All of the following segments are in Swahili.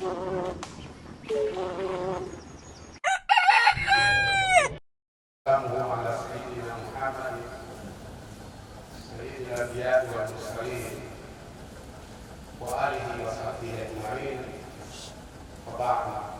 على سيدنا محمد سيد الأنبياء والمرسلين وآله وصحبه أجمعين وبعد.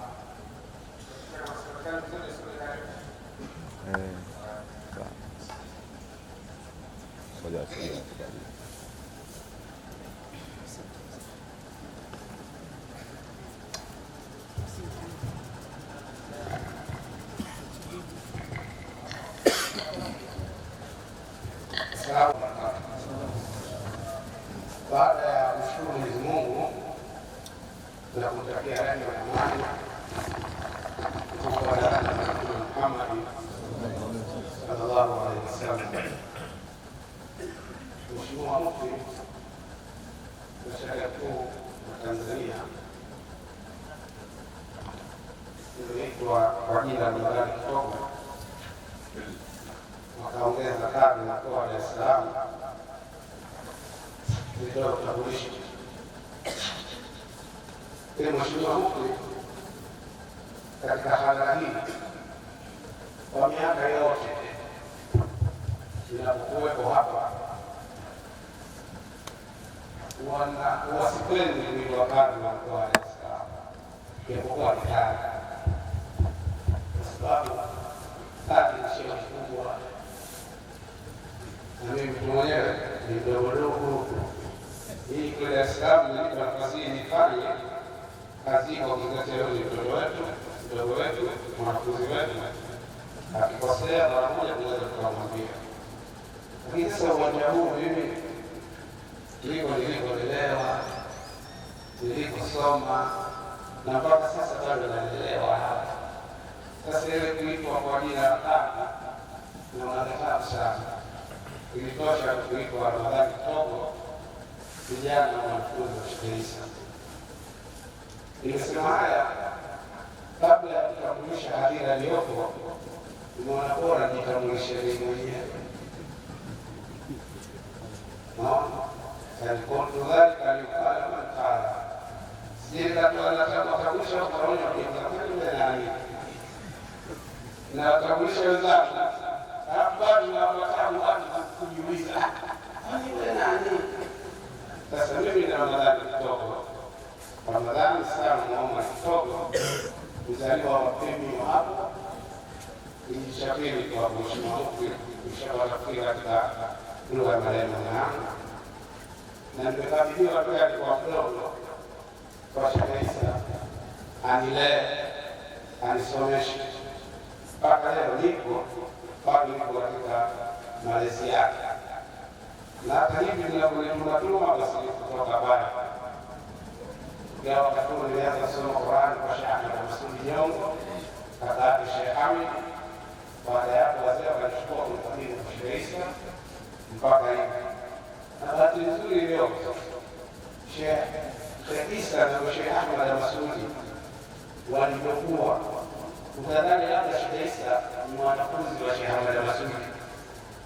Baada ya kushukuru Mwenyezi Mungu na kumtakia rehema na amani kwa daraja la Mtume Muhammad sallallahu alaihi wasallam, Mheshimiwa Mufti wa Sheria Kuu wa Tanzania inaitwa kwa jina la Ramadhani Kitonga, wakaongeza kadri na mkoa wa Dar es Salaam nitoa utambulisho. Mheshimiwa Mufti, katika hadhara hii kwa miaka yote ninapokuwepo hapa wasipendi kuitwa kadri na mkoa wa Dar es Salaam, japokuwa ni kadri, kwa sababu kadri ni cheo kikubwa na mimi mtu mwenyewe ni mdogo. Hii kwa Dar es Salaam inanipa nafasi hii nifanye kazi kwa kuzingatia leo ni mdogo wetu, mwanafunzi wetu, akikosea mara moja tunaweza tukamwambia. Lakini sasa uwanja huu mimi nilikolelewa, nilikosoma na mpaka sasa bado naendelea hapa. Sasa ile kuitwa kwa jina la kadri na unadhabu sana, ilitosha kuitwa Ramadhani Kitonga, vijana na wanafunzi wa Sheikh Issa. Nimesema haya kabla ya kutambulisha hadhira iliyopo, nimeona bora nitambulishe mimi mwenyewe. Naona kuntu dhalika liqala man qala, sijikatoa natambulisha ukaona kwa nani na tambulisha wenzangu, hapa tunawatamu watu kujiuliza ni nani. Sasa mimi na Ramadhani Kitonga, Ramadhani sana Muhammad Kitonga, mzaliwa wa Pembe hapo, nilishafiri kwa Mheshimiwa Mufti, nilishafiri katika lugha ya marehemu yangu, na nimekabidhiwa tu alikuwa mdogo kwa Sheikh Issa anilee, anisomeshe mpaka leo niko katika malezi yake. Na hata hivi ninavyotuma basi kutoka baya. Kwa wakati nilianza kusoma Qur'an kwa Sheikh Ahmed Masudi Nyongo, kadhalika Sheikh Hamid. Baada ya hapo wazee wakachukua kumkabidhi kwa Sheikh Issa mpaka hivi. Na bahati nzuri leo Sheikh Issa na Sheikh Ahmed Masudi walivyokuwa, utadhani labda Sheikh Issa ni mwanafunzi wa Sheikh Ahmed Masudi.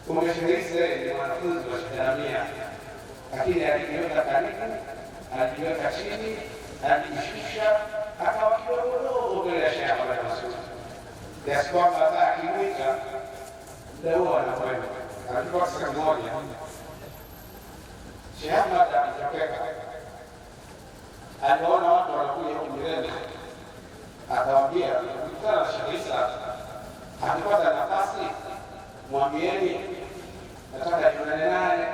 Kumbe Sheikh Issa ni mwanafunzi wa Sheikh Amia, lakini alijiweka karibu, alijiweka chini, alijishusha, akawa kidogo mbele ya Sheikh Ahmed Masudi, kiasi kwamba hata akimwita leo anakwenda. Alikuwa siku moja Sheikh Ahmed alitokeka, aliona watu wanakuja huku mbele, akawaambia ukikutana na Sheikh Issa akipata nafasi mwambieni nataka nionane naye.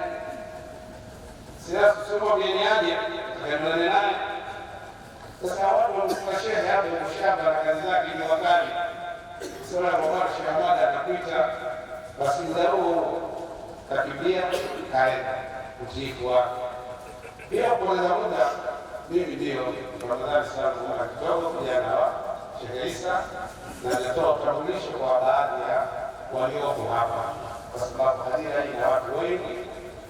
Sasa tuseme mwambieni aje nionane naye. Sasa watu wamekuwa Sheikh hapo mshamba na kazi zake ni wakali. Sasa kwa Sheikh Ahmed anakuita, basi ndio takimbia kaenda kuchikwa. Pia kwa muda mimi ndio Ramadhani sana kwa kidogo jana wa Sheikh Issa, na natoa utambulisho kwa baadhi ya walioko hapa, kwa sababu hadhira hii na watu wengi,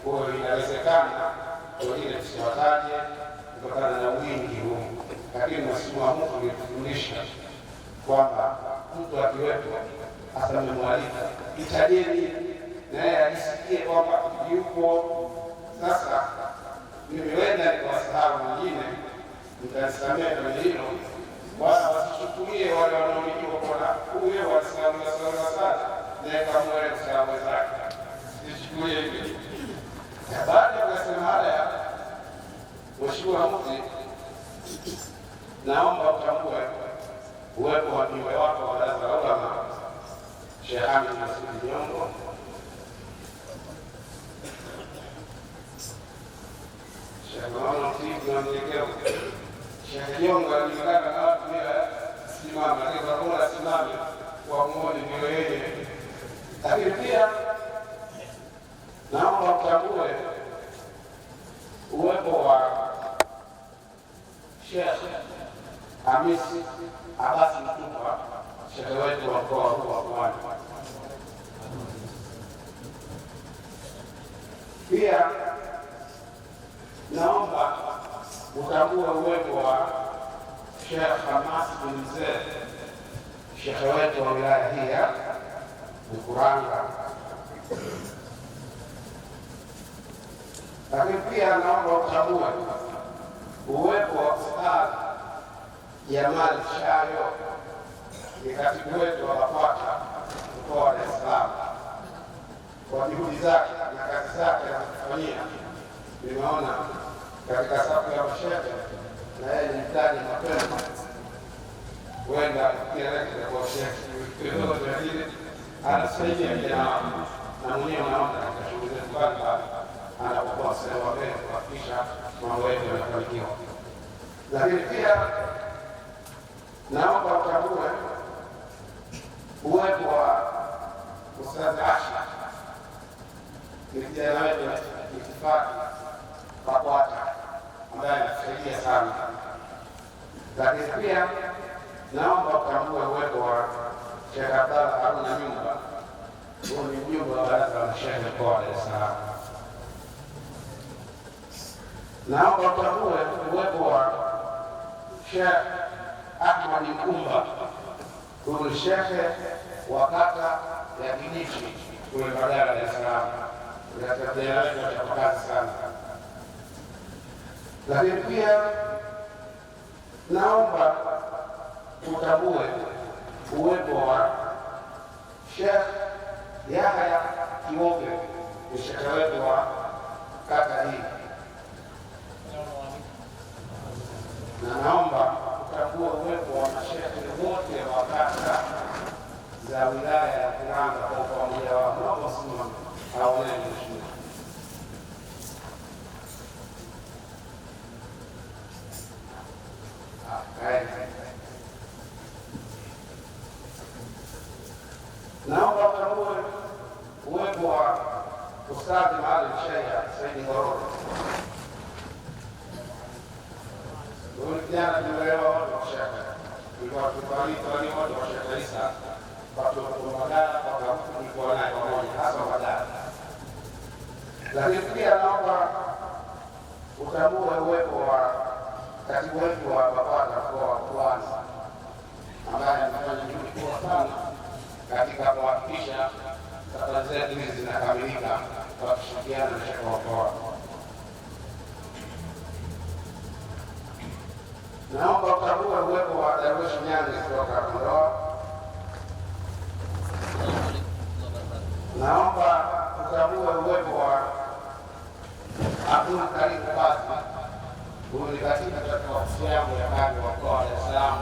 kwa hiyo inawezekana wengine tusiwataje kutokana na wingi huu. Lakini Mheshimiwa Mufti ametufundisha kwamba mtu akiwepo hasa mmemwalika itajeni na yeye ajisikie kwamba yupo. Sasa mimi wenda nikawasahau mwingine, mtanisamehe kwenye hilo, wala wasichukulie wale wanaonijua kwa huyo walisimamia sana naye kamwele kusalamu zake, sichukulie hivyo. Baada ya kusema haya, Mheshimiwa Mufti, naomba utambue uwepo wa mjumbe wako wa Baraza la Ulama Sheikh Hamid Masudi Nyongo, Sheikh Nyongo alingana na watu bila simama kwa simame kwa mmoja ndio yeye. Lakini pia naomba utambue uwepo wa Sheikh Hamisi Abasi Mtupa, shekhe wetu wa mkoa huu wa Pwani. Pia naomba utambue uwepo wa Sheikh Hamas bin Mzee, shekhe wetu wa wilaya hii ya Mkuranga. Lakini pia naomba utambue uwepo wa Ustadh Jamal Shayo, ni katibu wetu wa BAKWATA mkoa wa Dar es Salaam, kwa juhudi zake na kazi zake anazofanyia. Nimeona katika safu ya mashehe na yeye ni mtaji mapema, huenda kielekea kwa shehe lakini anasaidia vijana na mwenyewe naona katika shughuli zetu mbalimbali anapokuwa sehemu mbele kuhakikisha mambo yetu yanafanikiwa. Lakini pia naomba utambue uwepo wa Ustadh Asha, ni kijana wetu itifaki BAKWATA ambaye anatusaidia sana. Lakini pia naomba utambue uwepo wa Sheikh Abdallah Haruna Nyumba, huyu ni mjumbe wa Baraza la Mashehe mkoa wa Dar es Salaam. Naomba utambue uwepo wa Sheikh Ahmad Mkumba, huyu ni shekhe wa kata ya Kinichi kule Mbagala, Dar es Salaam, kwa kazi sana. Lakini pia naomba utambue uwepo wa Sheikh Yahya Kiwoge, ni shekhe wetu wa kata hii, na naomba utambue uwepo wa mashehe wote wa kata za wilaya ya Kuranga kwa pamoja wao. Naomba simama aone mheshimiwa. Naomba utambue uwepo wa Ustadhi Maalim Sheikh Saidi Ngororo, huyu kijana tumeelewa wote wa shekhe, tulikuwa wote wa Sheikh Isa watu wa Mbagala kwa kulikuwa naye pamoja hasa Mbagala. Lakini pia naomba utambue uwepo wa katibu wetu wa BAKWATA mkoa wa Pwani ambaye anafanya juhudi kubwa sana katika kuhakikisha safari zetu hizi zinakamilika kwa kushirikiana na shekhe wa mkoa. Naomba utambue uwepo wa Darwesh Nyange kutoka Kondoa. Naomba utambue uwepo wa Abdul Karim Bazi, huyu ni katibu katika ofisi yangu ya kazi wa mkoa wa Dar es Salaam,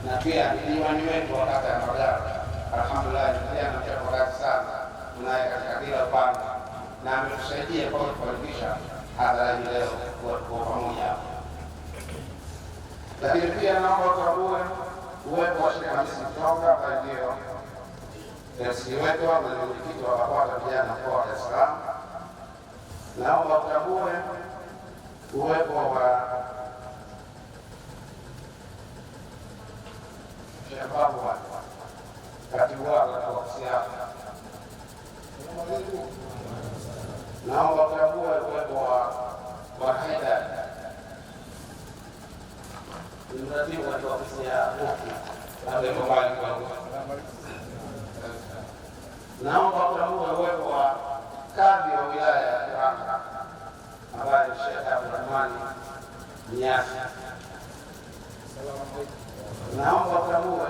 na pia ni diwani wetu wa kata ya Mbagala. Alhamdulillah, kijana mchapa kazi sana, tunaye katika kila upande na ametusaidia kwa kufanikisha hadhara hii leo kwa pamoja. Lakini pia naomba utambue uwepo wa Sheikh Hamisi Mtonga ambaye ndio msii wetu na mwenyekiti wa BAKWATA vijana mkoa wa Dar es Salaam. Naomba utambue uwepo wa Sheikh Babu, katibu wako wa ofisi yako. Naomba utambue uwepo wa Haidar, mratibu wa ofisi ya Mufti ndio mbali kwangu. Naomba utambue uwepo wa kadhi wa wilaya ya Kuranga ambaye ni Sheikh Abdurrahman Nyasi. Naomba utambue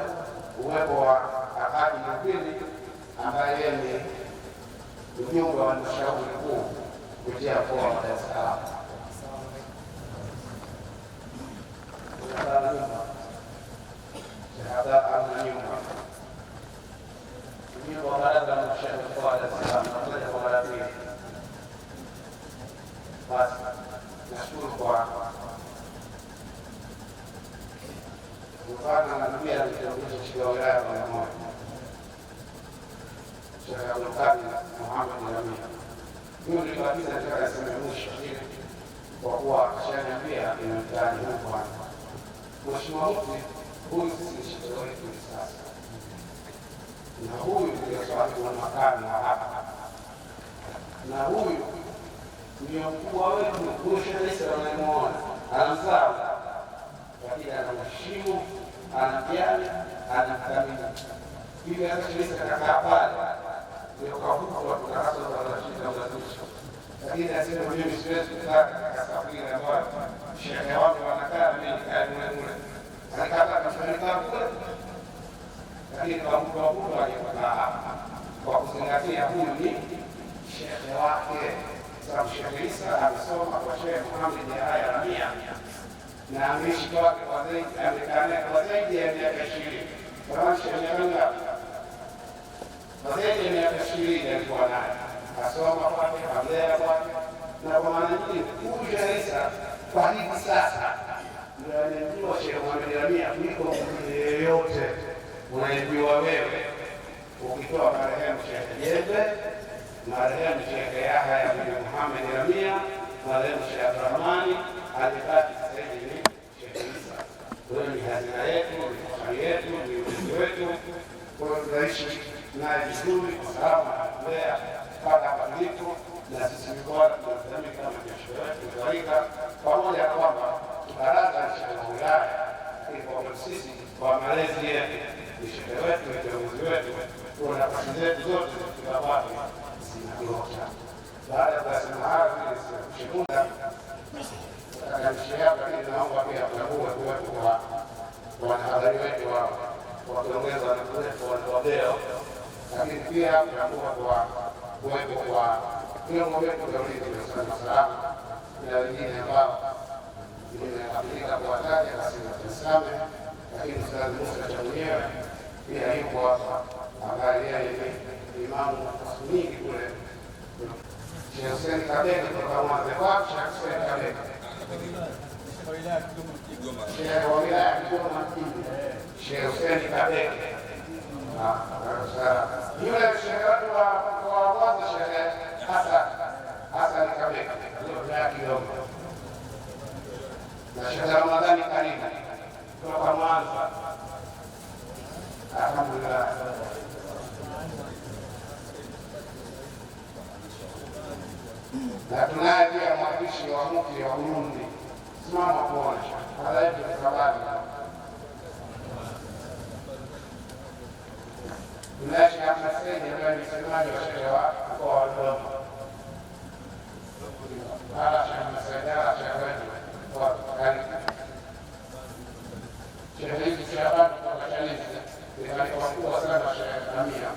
uwepo wa Alhaji Mupindi ambaye yeye ni mjumbe wa halmashauri kuu kupitia mkoa wa Dar es Salaam. Mjumbe wa baraza la halmashauri mkoa wa Dar es Salaam pamoja kwa mara pili. Basi nashukuru kwa kufanya na pia nikiongeza shida wa wilaya kwa moja. Sheikh Abdul Qadir Muhammad Ramia. Hiyo ndio kabisa nataka niseme mwisho ili kwa kuwa ashaniambia inamtaji huko kwanza. Mheshimiwa Mufti, huyu si sheikh wetu sasa. Na huyu ndio swali wa makani hapa. Na huyu ndio mkubwa wetu, huyu Sheikh Isa anamuona. Anamsahau. Lakini anamheshimu, anamjali, anamthamini. Hivi hata Sheikh Isa kakaa pale ndio kavuka tukarasa za rashida za mwisho. Lakini asema mimi siwezi kukaa katika safari ambayo shehe wangu wanakaa mimi nikaa mule. Alikata kufanyika kule. Lakini kwa mtu wa Mungu alikuwa hapa kwa kuzingatia huyu ni shehe wake. Sababu Sheikh Isa amesoma kwa Sheikh Muhammad Ramia na ameishi kwake kwa zaidi amekaa zaidi ya miaka 20. Kama Sheikh Nyanga zaidi ya miaka 20 alikuwa naye. Kasoma kwake, kamlea kwake, na kwa maana nyingine huyu Sheikh Isa kwa hivi sasa ndio anajua Sheikh Muhammad Ramia kuliko mtu yeyote unayejua wewe, ukitoa marehemu Sheikh Jembe, marehemu Sheikh Yahya bin Muhammad Ramia, marehemu Sheikh Abdurrahmani, alibaki sasa hivi Sheikh Isa. Wewe ni hazina yetu, ni fahari yetu, ni urithi wetu. Kwa hiyo tunaishi naye vizuri kwa sababu anatulea mpaka hapa tulipo, na sisi ni bora tunathamini kama biashara yetu kadhalika, pamoja na kwamba baraza la shehe wa wilaya, lakini kwa sisi kwa malezi yetu ni shehe wetu, ni viongozi wetu, kwa nafasi zetu zote tunabaki zinakiota. Baada ya kusema hayo, mimi sikushukuru akanishia, lakini naomba pia kutambua kuwepo kwa wanahabari wetu wao wakiongeza na kuwepo wanaodeo, lakini pia kutambua kwa kuwepo kwa vyombo vyetu vya ulinzi na usalama na wengine ambao nimekabilika kuwataja basi tusimame, lakini Ustadh Musa cha mwenyewe pia yuko hapa ambaye yeye ni imamu nyingi kule. Sheikh Hussein Kabeka kutoka Mwanza kwa Sheikh Hussein Kabeka. Sheikh wa wilaya ya Kigoma mjini. Sheikh Hussein Kabeka. Yule sheikh wetu wa Mwanza Sheikh Hassan Kabeka. Ndio ya Kigoma. Na Sheikh Ramadhani Karimu kutoka Mwanza. Alhamdulillah. Na tunaye pia mwakilishi wa Mufti wa Burundi. Simama kuona hadhari tukabali. Tunaye Sheikh Ahmed Said ambaye ni msemaji wa shehe wa mkoa wa Dodoma. Sheikh Ahmed Said Sheikh wetu wa Karimu. Sheikh hizi Shaban kutoka Chalinze ni alikuwa mkubwa sana wa Sheikh Ramia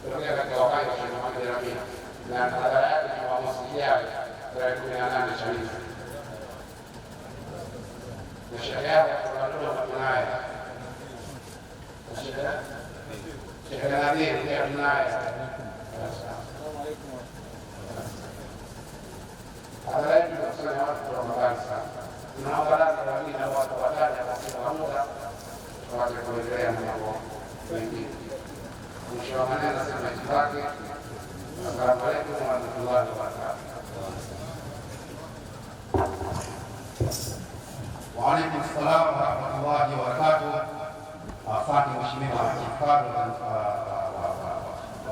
kutokea katika wakati wa Sheikh Muhammad Ramia, na hadhara yake ni wa mawasiliano tarehe 18 Chalinze. Na Sheikh Yahya kutoka Dodoma tunaye. Sheikh Nadir pia tunaye. Hadhara yetu inakusanya watu kutoka mbali sana. Tunaomba radhi wengine ambao watawataja kwa muda wapate kuendelea na mambo mengine. Mwisho wa maneno nasema itifaki. Assalamu alaikum warahmatullahi wabarakatuh. Wa alaikum salaam warahmatullahi wabarakatuh. Asante Mheshimiwa Chifu wa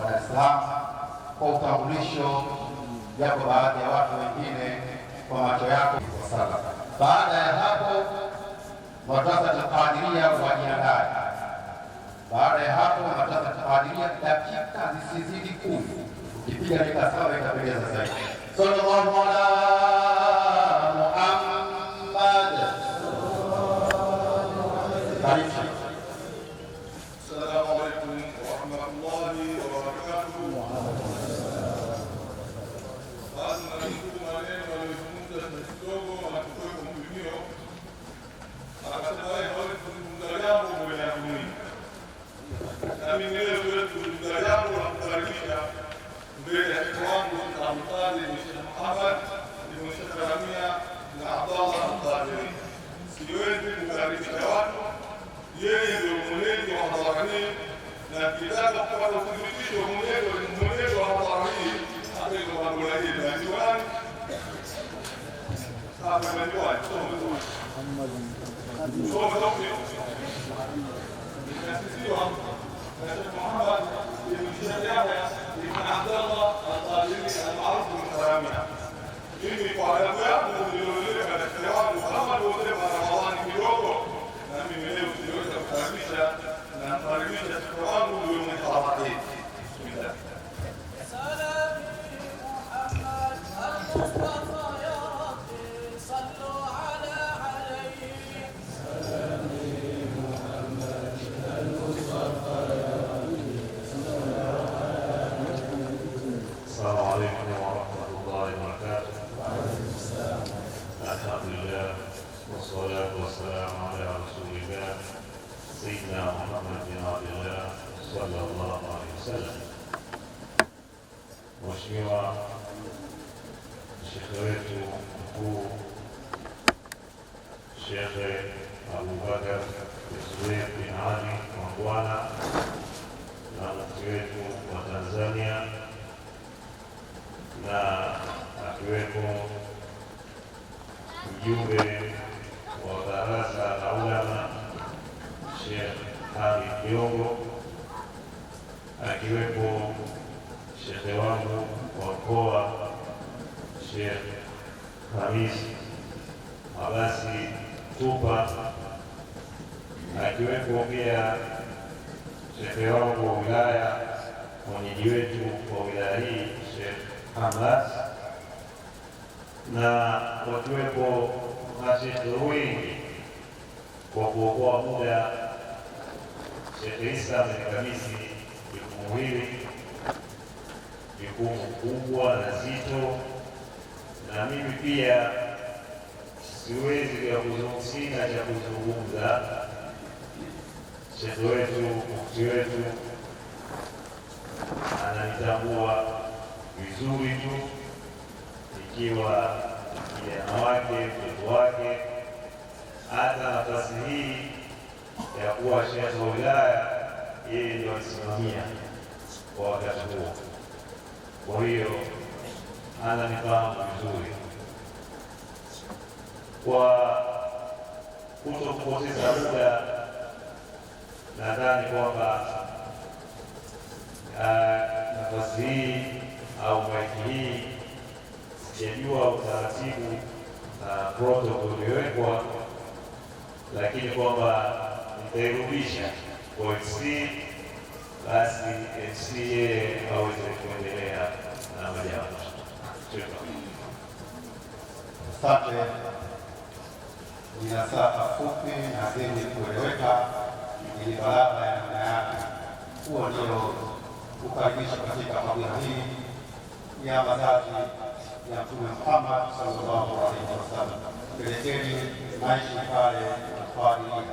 Dar es Salaam kwa utambulisho, japo baadhi ya watu wengine kwa macho yako. Baada ya hapo madrasa Qadiria wajiandae. Baada ya hapo madrasa Qadiria dakika zisizidi 10. Ukipiga dakika 7 itapendeza zaidi. Sallallahu ala Muhammad. kitaka kupata uthibitisho mwenendo wa hadhara hii hata hizo madola hii imeandikwa nani? Sasa imeandikwa some tofi inasisiwa na Sheikh Muhammad ibn Sheikh Yahya ibn Abdallah al-Qadiri al-Ma'ruf bin Salamia. Mimi kwa adabu yangu nililoleka daktari wangu kama alivyosema Ramadhani kidogo, na mimi leo siliweza kukaribisha na kukaribisha Sheikh wangu ndio mwenye hadhara hii. Bismillah. السلام عليكم ورحمة الله وبركاته. الحمد لله والصلاة والسلام على رسول الله سيدنا محمد بن عبد الله صلى الله عليه وسلم. Mheshimiwa Shekhe wetu mkuu Shekhe Abubakar Zubeir bin Ali Mangwana na mufti wetu wa Tanzania na akiwepo mjumbe wa baraza la ulama Sheikh Hamid Jongo, akiwepo shekhe wangu wa mkoa Sheikh Hamis Abasi Tupa, akiwepo pia shekhe wangu wa wilaya, mwenyeji wetu wa wilaya hii Sheikh Hamas, na wakiwepo mashekhe wengi. Kwa kuokoa muda, Sheikh Isa amenikabidhi jukumu hili, jukumu kubwa na zito, na mimi pia siwezi sina cha kuzungumza. Shekhe wetu, mufti wetu ananitambua vizuri tu, ikiwa kijana wake, mtoto wake. Hata nafasi hii ya kuwa shekhe wa wilaya yeye ndio alisimamia kwa wakati huo. Kwa hiyo ananifahamu vizuri. Kwa kuto kupoteza muda, nadhani kwamba nafasi hii au maiki hii, sijajua utaratibu na protokoli uliowekwa, lakini kwamba nitairudisha kwa MC, basi MC yeye aweze kuendelea na majambo. Asante. Ni nasaha fupi na zenye kueleweka ili balagha ya namna yake. Huo ndio kukaribisha katika hadhara hii ya mazazi ya Mtume Muhammad sallallahu alaihi wasallam. Pelekeni maishi pale Fadhila.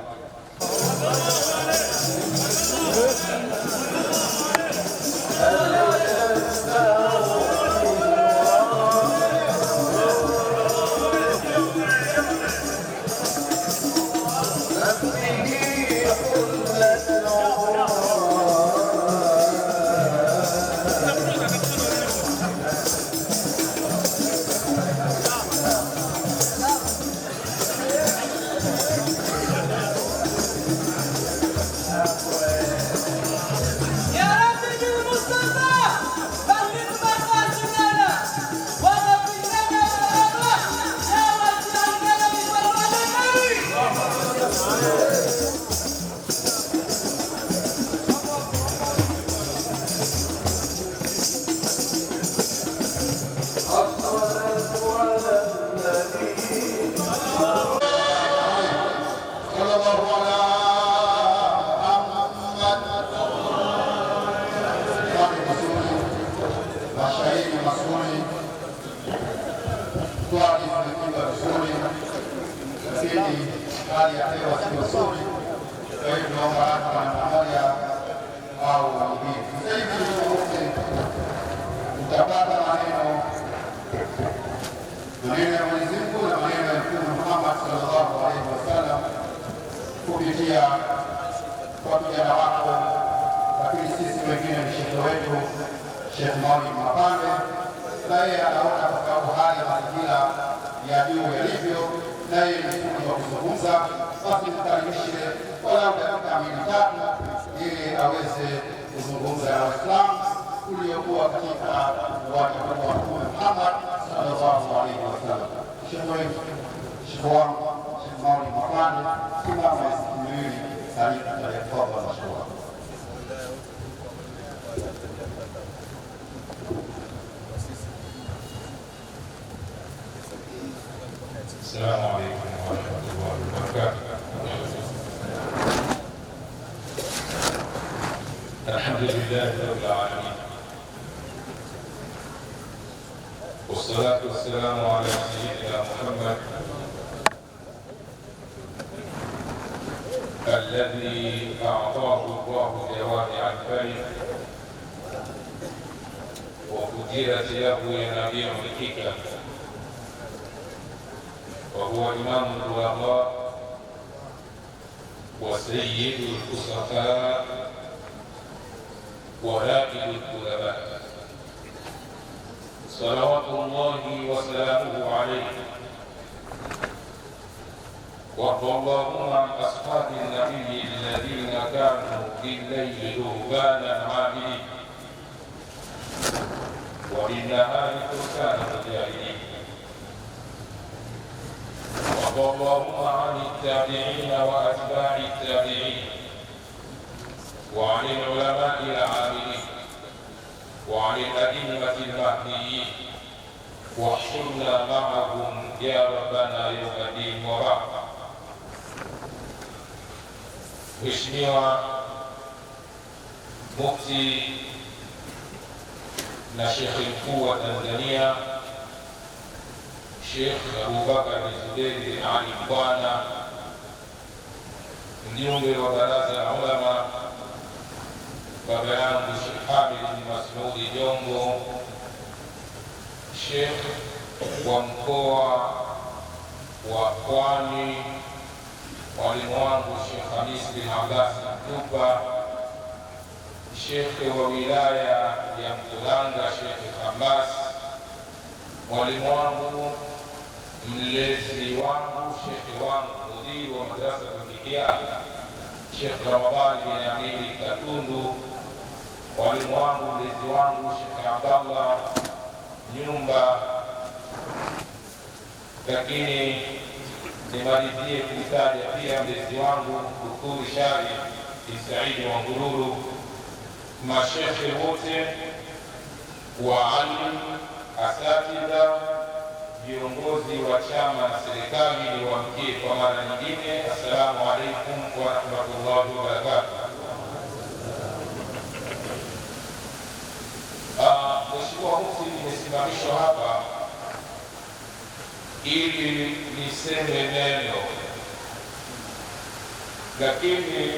Hali ya hewa si nzuri, kwa hiyo tunaomba hata mara moja au mbili. Sasa hivi tutapata maneno ya Mwenyezi Mungu na maneno ya Mtume Muhammad sallallahu alaihi wasallam kupitia kwa vijana wako, lakini Sheikh Maulid Mapande, na yeye anaona kwa sababu hali ya mazingira ya juu yalivyo, na yeye ni fundi wa kuzungumza, basi mkaribishe walau dakika 2 ili aweze kuzungumza na Waislamu uliokuwa katika uwanja huu wa Mtume Muhammad sallallahu alaihi wasallam. Sheikh wangu Sheikh Maulid Mapande, simama siku miwili karibu tafadhali mashukuru. السلام عليكم ورحمة الله وبركاته. الحمد لله رب العالمين، والصلاة والسلام على سيدنا محمد الذي أعطاه الله جوامع الكلم وفجرت له ينابيع الحكم، وهو إمام العلماء وسيد الفصحاء ورائد الأدباء، صلوات الله وسلامه عليه. وارض اللهم عن أصحاب النبي الذين كانوا بالليل رهبانا عابدين وبالنهار فرسانا مجاهدين. وارض اللهم عن التابعين وأتباع التابعين وعن العلماء العاملين وعن الأئمة المهديين، واحشرنا معهم يا ربنا يوم الدين. وبعد. Mheshimiwa Mufti na Shekhi Mkuu wa Tanzania Sheikh Abubakar Zuberi bin Ali Mbwana, mjumbe wa Baraza la Ulama, baba yangu Sheikh Hamid bin Masudi Jongo, Sheikh wa mkoa wa Pwani, mwalimu wangu Sheikh Hamis bin Abbas Mtupa, Sheikh wa wilaya ya Mkuranga Sheikh Hamas, mwalimu wangu, mlezi wangu, Sheikh wangu, mudiri wa madrasa ya Sheikh Ramadhani bin Amiri Katundu, mwalimu wangu, mlezi wangu Sheikh Abdallah Nyumba. Lakini nimalizie kumtaja pia mlezi wangu Dukuru Shari Isaidi wa Ngururu, mashekhe wote, waalimu, asatidha, viongozi wa chama na serikali, niwaamkie kwa mara nyingine, assalamu alaikum wa rahmatullahi wa barakatuh. Mheshimiwa Mufti, nimesimamishwa hapa ili niseme neno, lakini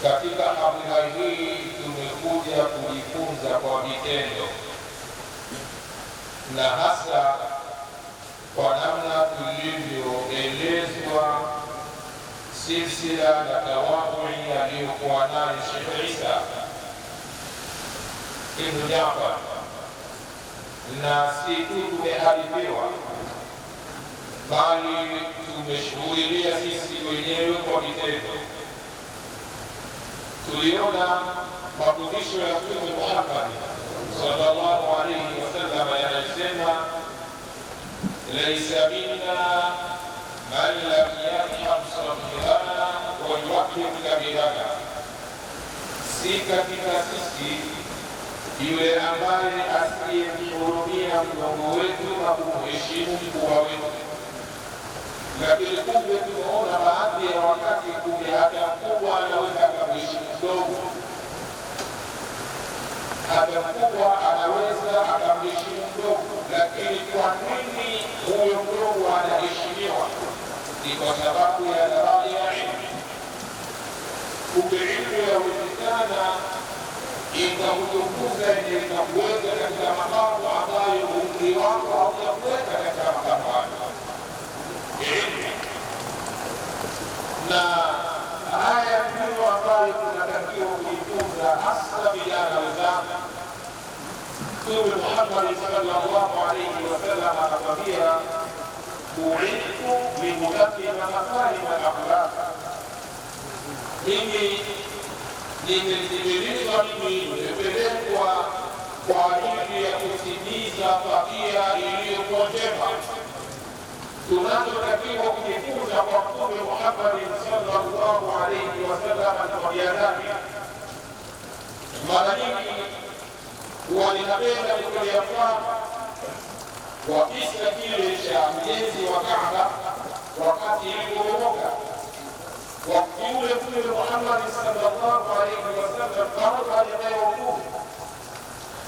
katika hadhira hii tumekuja kujifunza kwa vitendo, na hasa kwa namna tulivyoelezwa silsila na tawadhui aliyokuwa nayo Sheikh Isa Ibn Jafar, na si tu tumehadithiwa bali tumeshuhudia sisi wenyewe kwa vitendo. Tuliona mafundisho ya Mtume Muhammad sallallahu alaihi wasallam yanasema, laisa minna man lam yarham saghirana wa yuqim kabirana, si katika sisi yule ambaye asiyemhurumia mdogo wetu na kumheshimu mkubwa wetu. Lakini kumbe tumeona baadhi ya wakati kumbe hata mkubwa anaweza akamheshimu mdogo, hata mkubwa anaweza akamheshimu mdogo. Lakini kwa nini huyo mdogo anaheshimiwa? Ni kwa sababu ya daraja ya ilmu. Kumbe ilmu yawezekana ikakutukuza yenye ikakuweka katika makamu ambayo umri wako haujakuweka katika makamu hayo. Na haya ndiyo ambayo tunatakiwa kujifunza, hasa vijana wenzangu, Mtume Muhammad sallallahu alayhi wasallam akatwambia, bu'ithtu liutammima makarima al-akhlaq, mimi nimepelekwa kwa ajili ya kutimiza tabia iliyokuwa njema. Tunachotakiwa kujifunza kwa Mtume Muhammad sallallahu alayhi wasallam ni tabia zake. Mara nyingi walinapenda kutolea mfano wa kisa kile cha mjenzi wa Kaaba wakati iliporomoka. Wakati ule Mtume Muhammad sallallahu alayhi wasallam bado hajatoa hukumu,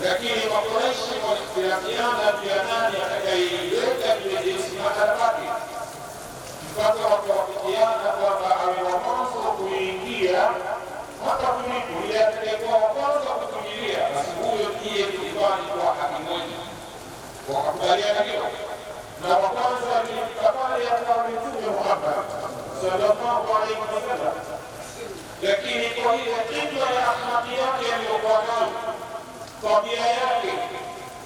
lakini Makuraishi walikhtilafiana juu ya nani atakayeiweka ile jenzi mahala pake, mpaka wakawafikiana kwamba awe wa mwanzo kuingia hata kulipo ile atakayekuwa wa kwanza kutumilia, basi huyo ndiye kulifani kwa haki moja. Wakakubaliana hilo, na wa kwanza alifika pale akawa Mtume Muhammad sallallahu alayhi wasallam, lakini kwa hiyo kinga ya ahadi yake aliyokuwa nayo, tabia yake,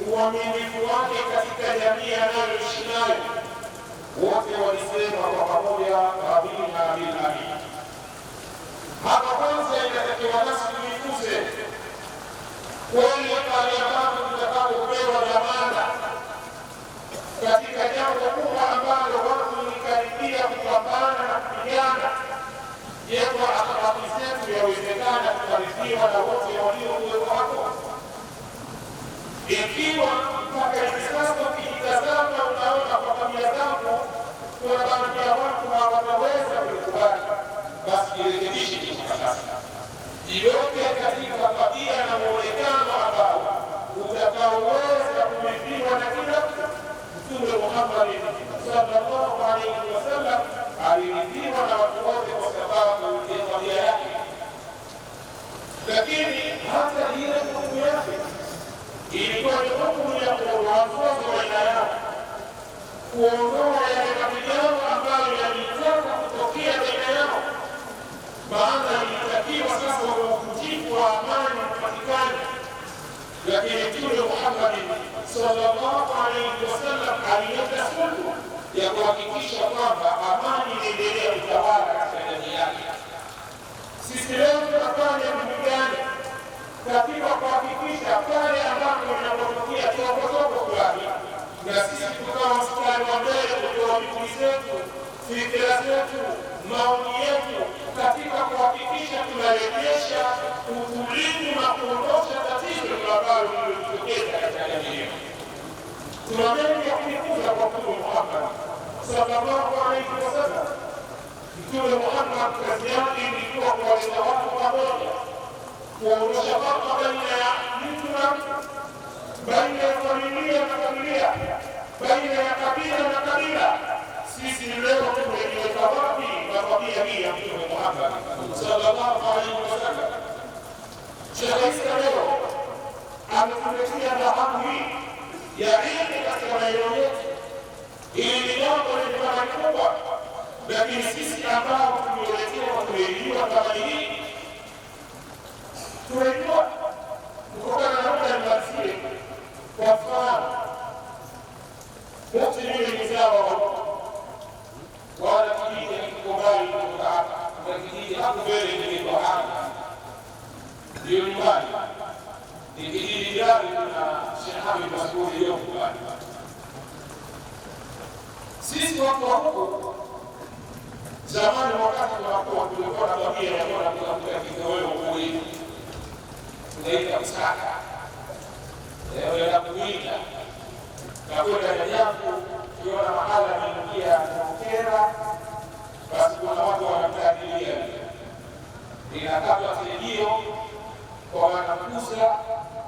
uaminifu wake katika jamii anayoishi nayo, wote walisema kwa pamoja, amina bil amin. Hapa kwanza inatakiwa nasi tujifunze kweli pale ambapo tutakapopewa dhamana katika jambo kubwa ambalo watu walikaribia kupambana na kupigana, je, kwa akhlaki zetu yawezekana kukaribia na wote waliokuwepo hapo? Ikiwa mpaka hivi sasa ukijitazama unaona kwa tabia zako kuna baadhi ya watu hawataweza kukubali, basi jirekebishe katika sasa, jiweke katika tabia na muonekano ambao utakaoweza kuridhiwa na kila mtu. Mtume Muhammad sallallahu alayhi wasallam aliridhiwa na watu wote kwa sababu ya tabia yake, lakini hata ile hukumu yake ilikuwa ni hukumu ya kuondoa baina yao, kuondoa yale mapigano ambayo yalitaka kutokea baina yao, maana ilitakiwa sasa uvunjifu wa amani upatikane. Lakini Mtume Muhammad sallallahu alayhi wasallam alileta suluhu ya kuhakikisha kwamba amani inaendelea kutawala katika jamii yake. Sisi leo tunafanya mapigano katika kuhakikisha pale ambapo inapotokea chokochoko fulani, na sisi tukawa mstari wa mbele kutoa juhudi zetu, fikira zetu, maoni yetu katika kuhakikisha tunarejesha utulivu na kuondosha tatizo ambalo lilitokeza katika jamii yetu. Tuna mengi ya kujifunza kwa Mtume Muhammad sallallahu alayhi wasallam. Mtume Muhammad kazi yake ilikuwa kuwaleta watu pamoja, kuondosha farqa baina ya mtu na mtu, baina ya familia na familia, baina ya kabila na kabila. Sisi leo tumejiweka wapi na tabia hii ya Mtume Muhammad sallallahu alayhi wasallam? Sheikh Isa leo ametuletea dhahabu hii ya ilmu katika maeneo yetu. Hili ni jambo lenye thamani kubwa, lakini sisi ambao tumeletewa kueliwa thamani hii tunajua kutokana na muda mbazie. Kwa mfano, wote niwe mzawa wala kijiji kikubali kutoka hapa, kuna kijiji hapo mbele nilikuwa hapa ndio nyumbani, ni kijiji jirani na Sheikh Hamid Masudi leo kubali. Sisi watu wa huko zamani, wakati tunakuwa tulikuwa na tabia ya kwenda kutafuta kitoweo kuili, tunaita msaka, unaenda kuita na kwenda jajaku, ukiona mahala ameingia kera, basi kuna watu wanamtadilia, inakatwa tejio kwa wanakuza,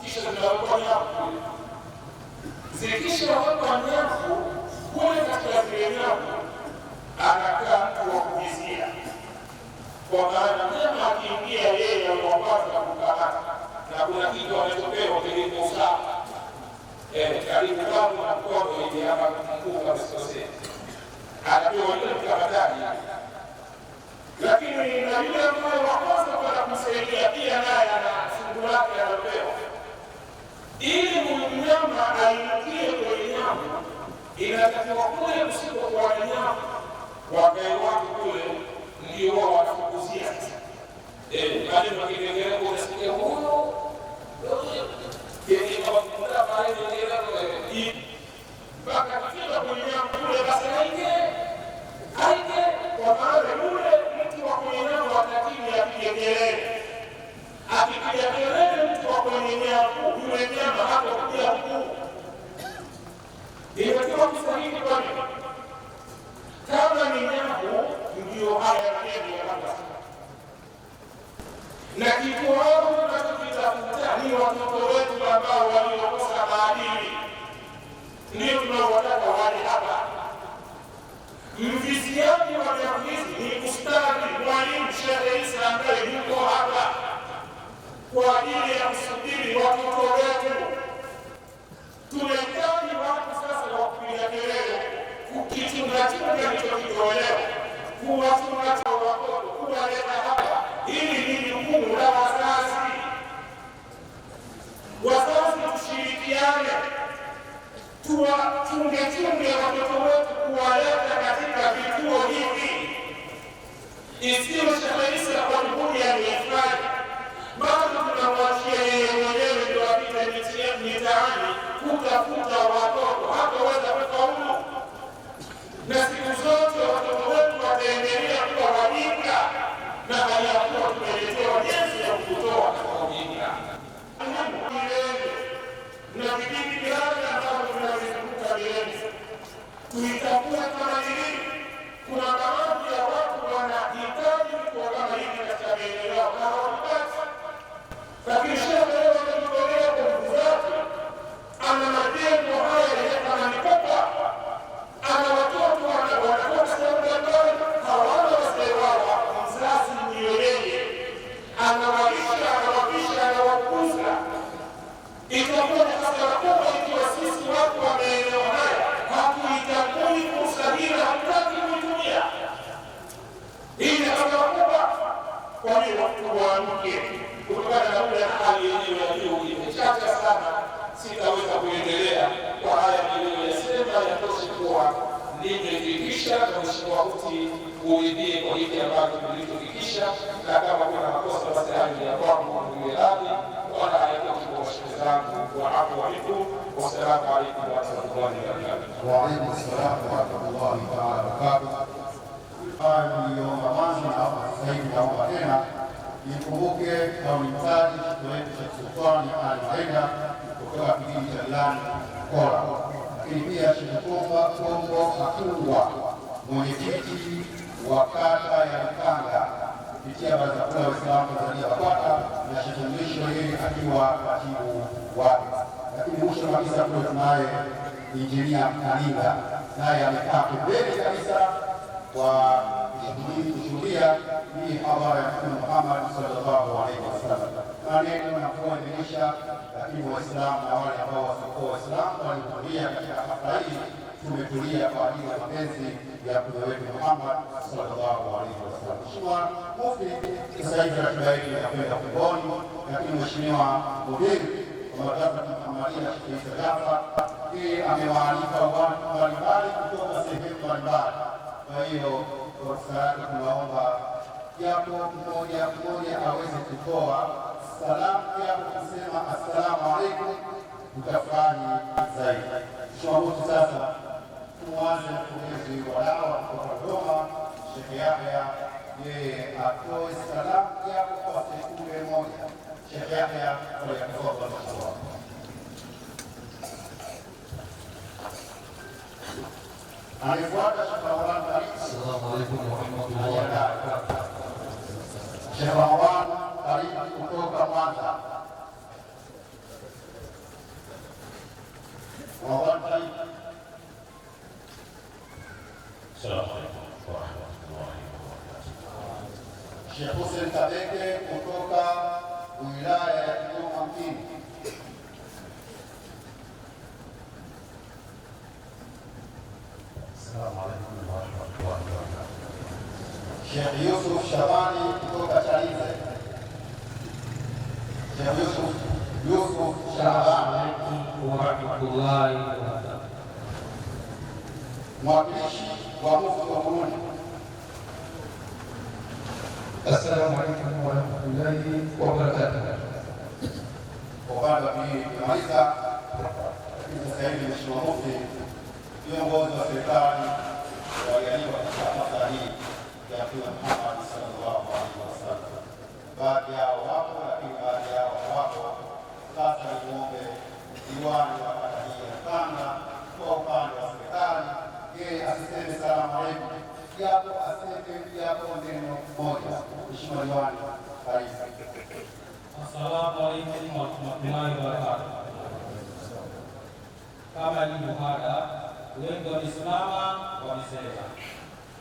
kisha zinawekwa nyavu. Zikisha wekwa nyavu kule katika zile nyavu, anakaa mtu wa kuvizia, kwa maana mnyama akiingia yeye aliwapata kukamata, na kuna kitu anachopewa kilipo sawa karibu kwangu na mkono hivi hapa mkuu kabisa, anapewa yule mkamataji. Lakini na yule ambaye wa kwanza kwenda kumsaidia pia naye ana fungu lake anapewa, ili inatakiwa kule msipokuwa na nyama wakae watu kule ndio wao wanafukuzia sasa. Maneno kidengereko unasikia huyo yenye kwa kuta pale dengereko mpaka kufika kwenye nyama kule basi haike kwa maana yule mtu wa kwenye nyama wakati apige kelele. Akipiga kelele mtu wa kwenye nyama yule nyama hapo kuja huku. Inatakiwa kusahili kwa nini? Kama ni nyama ndio haya maneno yanapaswa. Na kitu wao tunachokitafuta ni watoto wetu ambao waliokosa maadili. Ndio tunaowataka wale hapa. Mviziaji wa jamii ni ustadi mwalimu Sheikh Isa ambaye yuko hapa kwa ajili ya kusubiri watoto wetu. Tunahitaji watu sasa wa kupiga kelele, kukichunga hicho kitolewa, kuwachunga watoto, kuwaleta hapa. Hili ni jukumu la wazazi. Wazazi tushirikiane, tuwachunge watoto wetu, kuwaleta katika vituo hivi. Isiyo Sheikh Isa kwa juhudi ya mifani, bado tunamwachia yeye mwenyewe ndio apite mitaani kutafuta watoto, hataweza kufaulu. Na siku zote watoto wetu wataendelea kuwa wajinga, na hayakuwa tumeletewa jinsi ya kutoa kwa ujinga. Na vipindi vyake ambavyo vinavizunguka milele tuitambue kama nini. Kuna baadhi ya watu wanahitaji kuwa kama hivi katika maeneo yao na hawapati, lakini Sheikh leo anajitolea kwa nguvu zake. Ana majengo haya kama mikopa, ana watoto wanatoka sehemu mbalimbali, hawana wazee wao. Mzazi ndiyo yeye, anawalisha, anawapisha, anawakuza. Itakuwa ni hasara kubwa ikiwa sisi watu wa maeneo haya hatuitambui fursa hii na hatutaki kuitumia. Hii ni hasara kubwa. Kwa hiyo watu waamke, kutokana na ule hali yenyewe ya juu imechacha sana. Sitaweza kuendelea kwa haya niliyoyasema, yatoshe kuwa nimefikisha, na Mheshimiwa Mufti uridhie kwa hiki ambacho nilichofikisha, na kama kuna makosa basi hayo ni ya kwangu, niwe radhi, wala hayatoki kwa mashehe zangu. Waafu alaikum, wassalamu alaikum warahmatullahi wabarakatuh. Wa alaikum salaam warahmatullahi wabarakatuh. Haya niliyoomba mwanzo na sasa hivi naomba tena, nikumbuke kaunitaji shiko wetu cha Sultani Al-Maida kutoka kijiji cha Ilani Kora, lakini pia Sheikh Kombo Akungwa, mwenyekiti wa kata ya Mkanga kupitia Baraza Kuu la Waislamu Tanzania BAKWATA, na Sheikh Mrisho yeye akiwa katibu wake. Lakini mwisho kabisa kule tunaye Injinia Kalinga, naye amekaa pembeni kabisa kwa kushuhudia hii habari ya Mtume Muhammad sallallahu alaihi wasallam. Maneno na kuendelesha, lakini Waislamu na wale ambao wasiokuwa Waislamu walihudhuria katika hafla hii, tumetulia kwa ajili ya mapenzi ya Mtume wetu Muhammad sallallahu alaihi wasallam. Mheshimiwa Mufti, sasa hivi ratiba yetu inakwenda ukingoni, lakini Mheshimiwa Mudiri wa Madrasa Muhammadia Sheikh Isa Jafar yeye amewaalika watu mbalimbali kutoka sehemu mbalimbali. Kwa hiyo fursa yake tunaomba japo mmoja aweze kutoa salamu yako kusema assalamu alaikum, tutafurahi zaidi. Mheshimiwa Mufti, sasa tuanze mkurugenzi wa dawa kutoka Dodoma, Sheikh Yahya, yeye atoe salamu yako kwa sekunde moja. Sheikh Yahya, kwa tafadhali. Anafuata Sheikh Ramadhan Karim. Assalamu alaykum wa rahmatullahi wa barakatuh. Sheikh Ramadhan Karim kutoka Mwanza. Ramadhan Karim. Assalamu alaykum wa rahmatullahi wa barakatuh. Sheikh Hussein Kabeke kutoka wilaya ya Kigoma mjini. Assalamu alaykum wa rahmatullahi wa barakatuh. Sheikh Yusuf Shabani kutoka Chalinze. Sheikh Yusuf Shabani wa rahmatullahi wa barakatuh. mwakilishi wa mufti wa Burundi. Assalamu alaikum warahmatullahi wabarakatuh. Kwa upande wa pili tunamaliza, lakini sasa hivi Mheshimiwa Mufti, viongozi wa serikali walialikwa katika hafla hii ya Mtume Muhammad sallallahu alaihi wasallam. Baadhi yao wapo, lakini baadhi yao hawapo. Sasa nimuombe diwani wa kata hii ya Tanga kwa upande wa serikali, yeye asiseme salamu alaikum, japo aseme japo neno moja. Mheshimiwa diwani, karibu. Assalamu alaikum warahmatullahi wabarakatuh. Kama ilivyo ada, wengi wamesimama wamesema,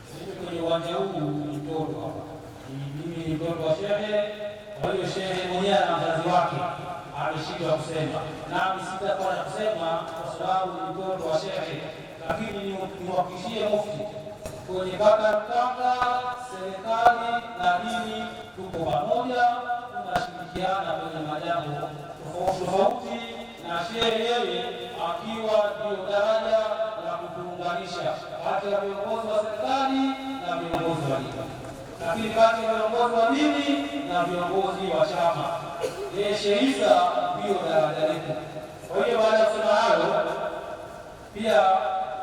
sisi kwenye uwanja huu ni mtoto hapa. Mimi ni mtoto wa shehe, kwa hiyo shehe mwenyewe na mzazi wake ameshindwa kusema, nami sitakuwa na kusema kwa sababu ni mtoto wa shehe, lakini niwahakikishie Mufti, kwenye kata ya Tanga serikali na dini tuko pamoja, tunashirikiana kwenye majambo tofauti tofauti, na shehe yeye akiwa ndio daraja la kutuunganisha kati ya viongozi wa serikali na viongozi wa dini, lakini kati ya viongozi wa dini na viongozi wa chama, yeye Sheikh Isa ndio daraja letu. Kwa hiyo baada ya kusema hayo, pia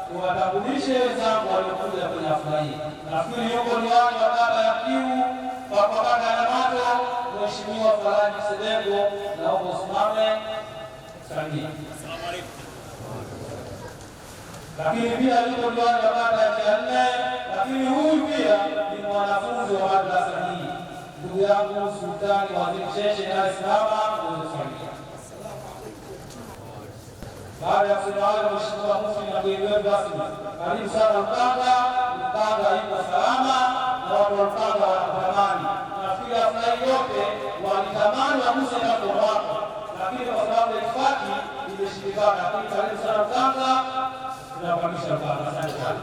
tuwatambulishe wenzangu waliokuja kwenye hafla hii. Nafikiri yuko diwani wa kata ya Kiu kwa kata ya Mato, Mheshimiwa Faraji Sedengo, naomba usimame changia. Lakini pia yuko diwani wa kata ya Kianne, lakini huyu pia ni mwanafunzi wa madrasa hii, ndugu yangu Sultani Waziri Sheshe, naye simama kuchangia. Baada ya kusema hayo, Mheshimiwa Mufti na mgeni wetu rasmi, karibu sana Mpanga. Mpanga iko salama na watu wa Mpanga wanakutamani. Nafikiri hafla hii yote walitamani waguse na mkono wako, lakini kwa sababu ya itifaki imeshindikana. Lakini karibu sana Mpanga, tunapandisha Mpanga. Asante sana.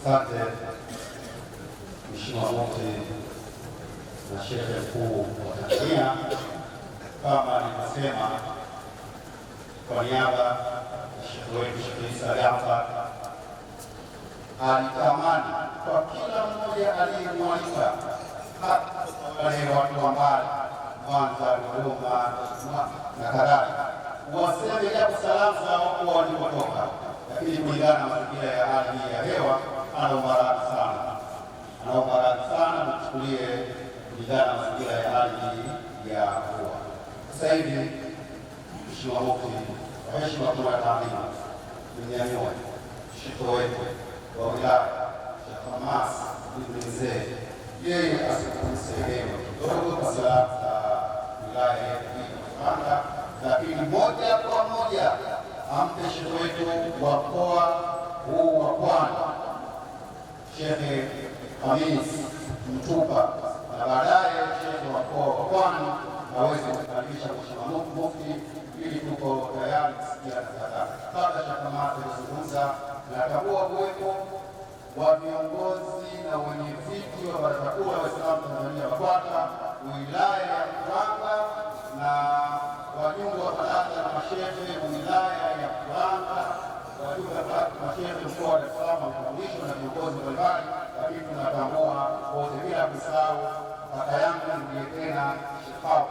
Asante Mheshimiwa Mufti na Shehe Mkuu wa Tanzania. Kama nilivyosema, kwa niaba ya Sheikh wetu Sheikh Isa Jafar, alitamani kwa kila mmoja aliyemwalika, hata wale watu wa mbali, Mwanza, Dodoma na kadhalika, waseme japo salamu zao kwa walipotoka, lakini kulingana na mazingira ya hali hii ya hewa, anaomba radhi sana, mchukulie kulingana na mazingira ya hali hii ya hewa. Sasa hivi Mheshimiwa Mufti, kwa heshima kwa taadhima, mnyanyua Sheikh wetu wa wilaya Sheikh Hamas ibn Mzee, yeye asikusehewe kidogo kwa salamu za wilaya yetu hii Tanga, lakini moja kwa moja ampe Sheikh wetu wa mkoa huu wa Pwani Sheikh Hamis Mtupa, na baadaye Sheikh wa mkoa wa Pwani aweze kukaribisha Mheshimiwa Mufti, ili tuko tayari kusikia kadhaa. Kabla Sheikh Hamas kuzungumza, natambua uwepo wa viongozi na wenye viti wa Baraza Kuu la Waislamu Tanzania BAKWATA wilaya ya Tanga na wajumbe wa baraza la mashehe wa wilaya ya Tanga, wajumbe wa mashehe mkoa wa Dar es Salaam wakutambulishwa na viongozi mbalimbali, lakini tunatambua wote bila kusahau kaka yangu nirudie tena Shekau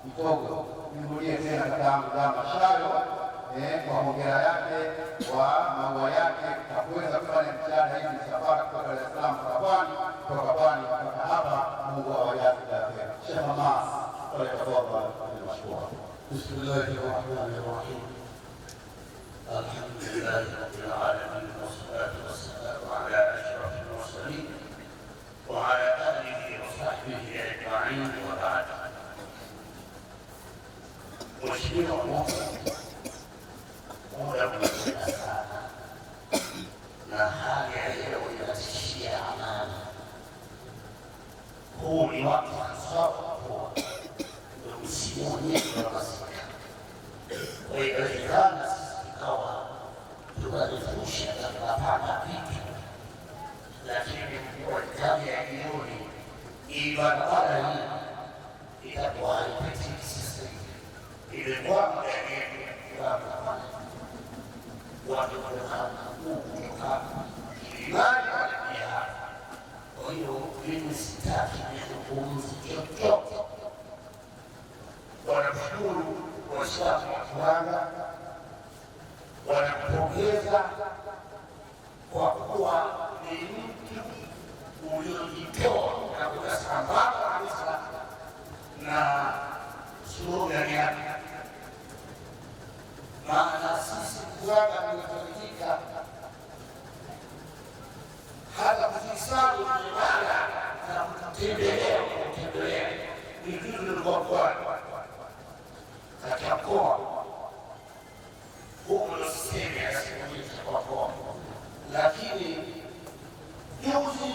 Mtogo, nirudie tena kaka yangu Dama Shayo kwa hongera yake kwa maua yake kwa kuweza kufanya mtihani hivi safari kutoka Dar es Salaam mpaka Pwani, kutoka Pwani mpaka hapa. Mungu awajaze kheri. Sheikh Hamas, tafadhali. Bismillahirrahmanirrahim. Alhamdulillahi rabbil alamin, wassalatu wassalamu ala ashrafil mursalin wa ala alihi wa sahbihi ajma'in, wa ba'd. Mheshimiwa Mufti, muda umekwenda sana na hali ya leo inatishia amani. Huu ni wakati hasa ndio msimu wenyewe wa masika. Kwa hiyo inawezekana sisi ikawa tunarefusha na tunapanga vitu, lakini kwa kama ya jioni hii barabara hii itakuwa haipitiki sasa hivi. Ilikuwa ndani ya watu kutoka kuzungumza chochote. Wanashukuru Waislamu wa Kiwanga, wanakupongeza kwa kuwa ni mtu uliojitoa na kuna sambamba kabisa na slogan yake. Maana sisi Kiwanga tumefaidika hata kujisabu ibada na kutembelea ni vitu vilivyokuwa katika mkoa huko ndo sehemu ya simulizi kwa mkoa, lakini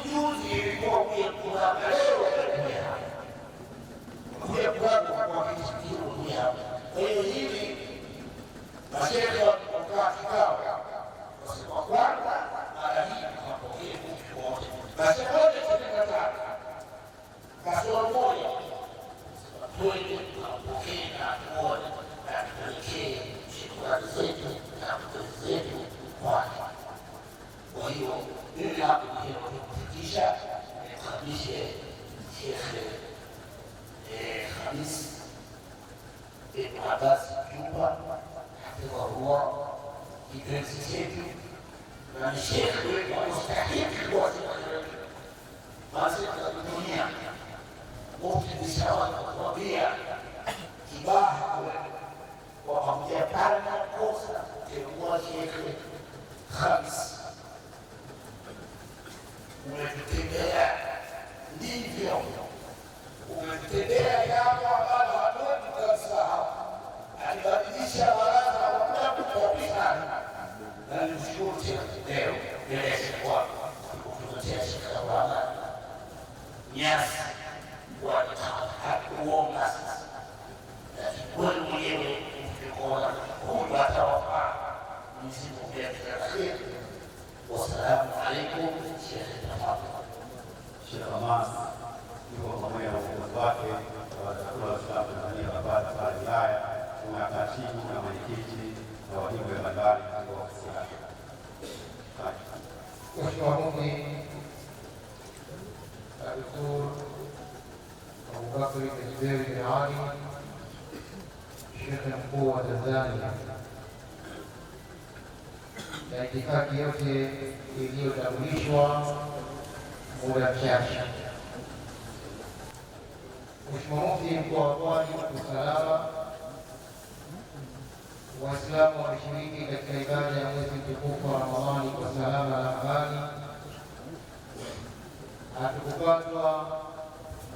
juzi ilikuwa kuja Kiwanga, leo kuja Kiwanga kwa kijiji hapa. Kwa hiyo hili mashehe walipokaa kikao wasema kwanza mara hii tunapokea mtu wote basi wote tunakataa kasoro moja twende tunapokea na tuone na tupelekee shukrani zetu na pongezi zetu kwake. Kwa hiyo mimi hapa kufikisha nikabishe Shekhe Khamis Ibn Abbas Juma hafidhahullah, kipenzi chetu na ni shekhe mustahiki kwa basi dunia mufti bishawa kuambia kibaha kwa pamoja pale na kosa kwa Shekhe Khamis umetutendea ndivyo umetutendea jambo ambalo hatuwezi tukasahau. Alibadilisha baraza la kupishana na nimshukuru leo nieleze kwako kutuletea Shekhe Abdallah Nyasi hatuomba sasa, lakini wewe mwenyewe ukikuona huyu atawafaa. Mwenyezi Mungu akujalie kheri. Wassalamu alaikum. Shekhe tafadhali. Sheikh Hamas yuko pamoja na viongozi wake wa Waislamu Tanzania BAKWATA pale wilaya, kuna katibu na mwenyekiti na wajumbe mbalimbali katika ofisi yake. Mheshimiwa Mufti Dr. Abubakar Zuberi bin Ali, Shekhe mkuu wa Tanzania, na itifaki yote iliyotambulishwa muda mchache. Mheshimiwa Mufti, mkoa wa Pwani uko salama. Waislamu wameshiriki katika ibada ya mwezi mtukufu wa Ramadhani kwa salama na amani. Hatukupatwa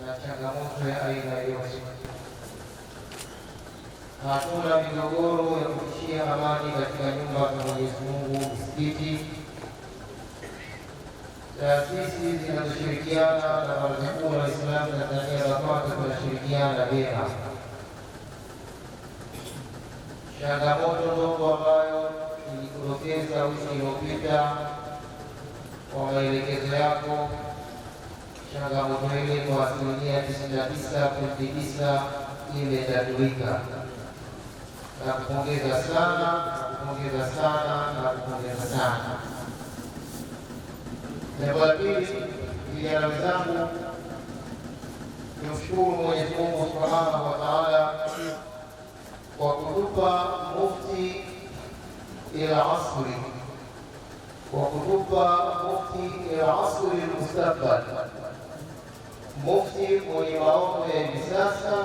na changamoto ya aina yoyote. Hatuna migogoro ya kutishia amani katika nyumba za Mwenyezi Mungu, misikiti. Taasisi zinazoshirikiana na Baraza Kuu la Waislamu Tanzania BAKWATA tunashirikiana vyema. Changamoto ndogo ambayo ilikudokeza wiki iliyopita kwa maelekezo yako, changamoto ile kwa asilimia 99.9 imetatuika. Nakupongeza sana, nakupongeza sana, nakupongeza sana. Jambo la pili, vijana wenzangu, nimshukuru Mwenyezi Mungu Subhanahu wa Ta'ala kwa kutupa mufti ila asri, kwa kutupa mufti ila asri mustakbal, mufti mwenye maono ya hivi sasa,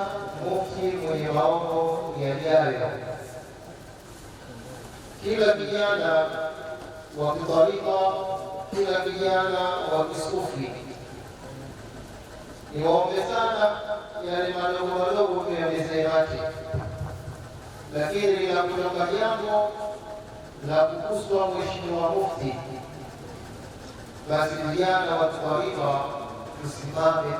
mufti mwenye maono yajayo. Kila kijana wa kitarika, kila kijana wa kisufi, niwaombe sana yale madogo madogo tuyamezee mate, lakini linakutoka jambo la kukuswa Mheshimiwa Mufti, basi vijana wa kitarika tusimame,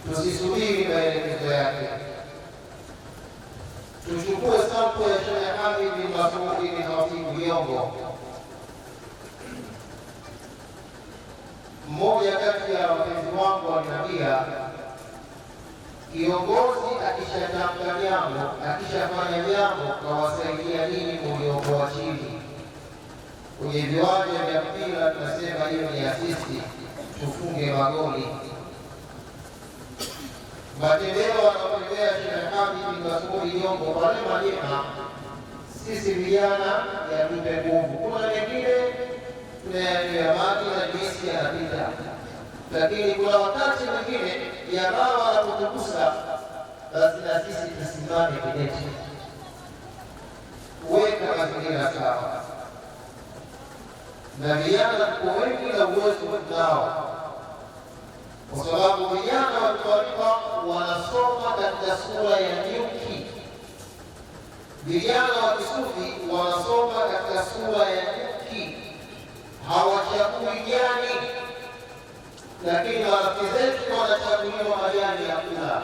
tusisubiri maelekezo yake, tuchukue sampo ya Sheikh Hamid bin Masud bin Khatibu Yongo, mmoja kati ya wapenzi wangu aliniambia, kiongozi akishatamka jambo, akishafanya jambo, kawasaidia nini muliokuwa chini. Kwenye viwanja vya mpira tunasema hiyo ni asisti. tufunge magoli. Matembeo wanapotembea Sheikh Hamid bin Masudi Jongo pale Majema, sisi vijana yatupe nguvu. Kuna wengine tunayanywa maji na juisi yanapita, lakini kuna wakati mwingine yanawa wanapotugusa, basi na sisi tusimame kidete, kuweka mazingira sawa. Na vijana tuko wengi na uwezo tunao, kwa sababu vijana wa Tariqa wanasoma katika sura ya nyuki, vijana wa Kisufi wanasoma katika sura ya nyuki, hawachagui jani, lakini marafiki zetu wanachaguliwa majani ya kula,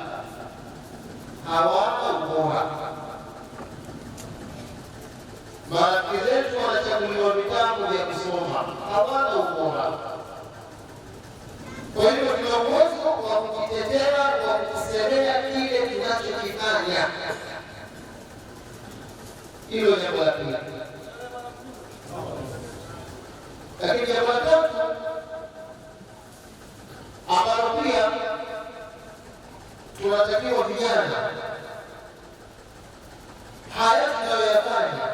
hawana ubora. Marafiki zetu wanachaguliwa vitabu vya kusoma, hawana ubora. Kwa hiyo tuna uwezo wa kujitetea, wa kukisemea kile tunachokifanya. Hilo jambo la pili. Lakini jambo la tatu ambalo pia tunatakiwa vijana, haya tunayoyafanya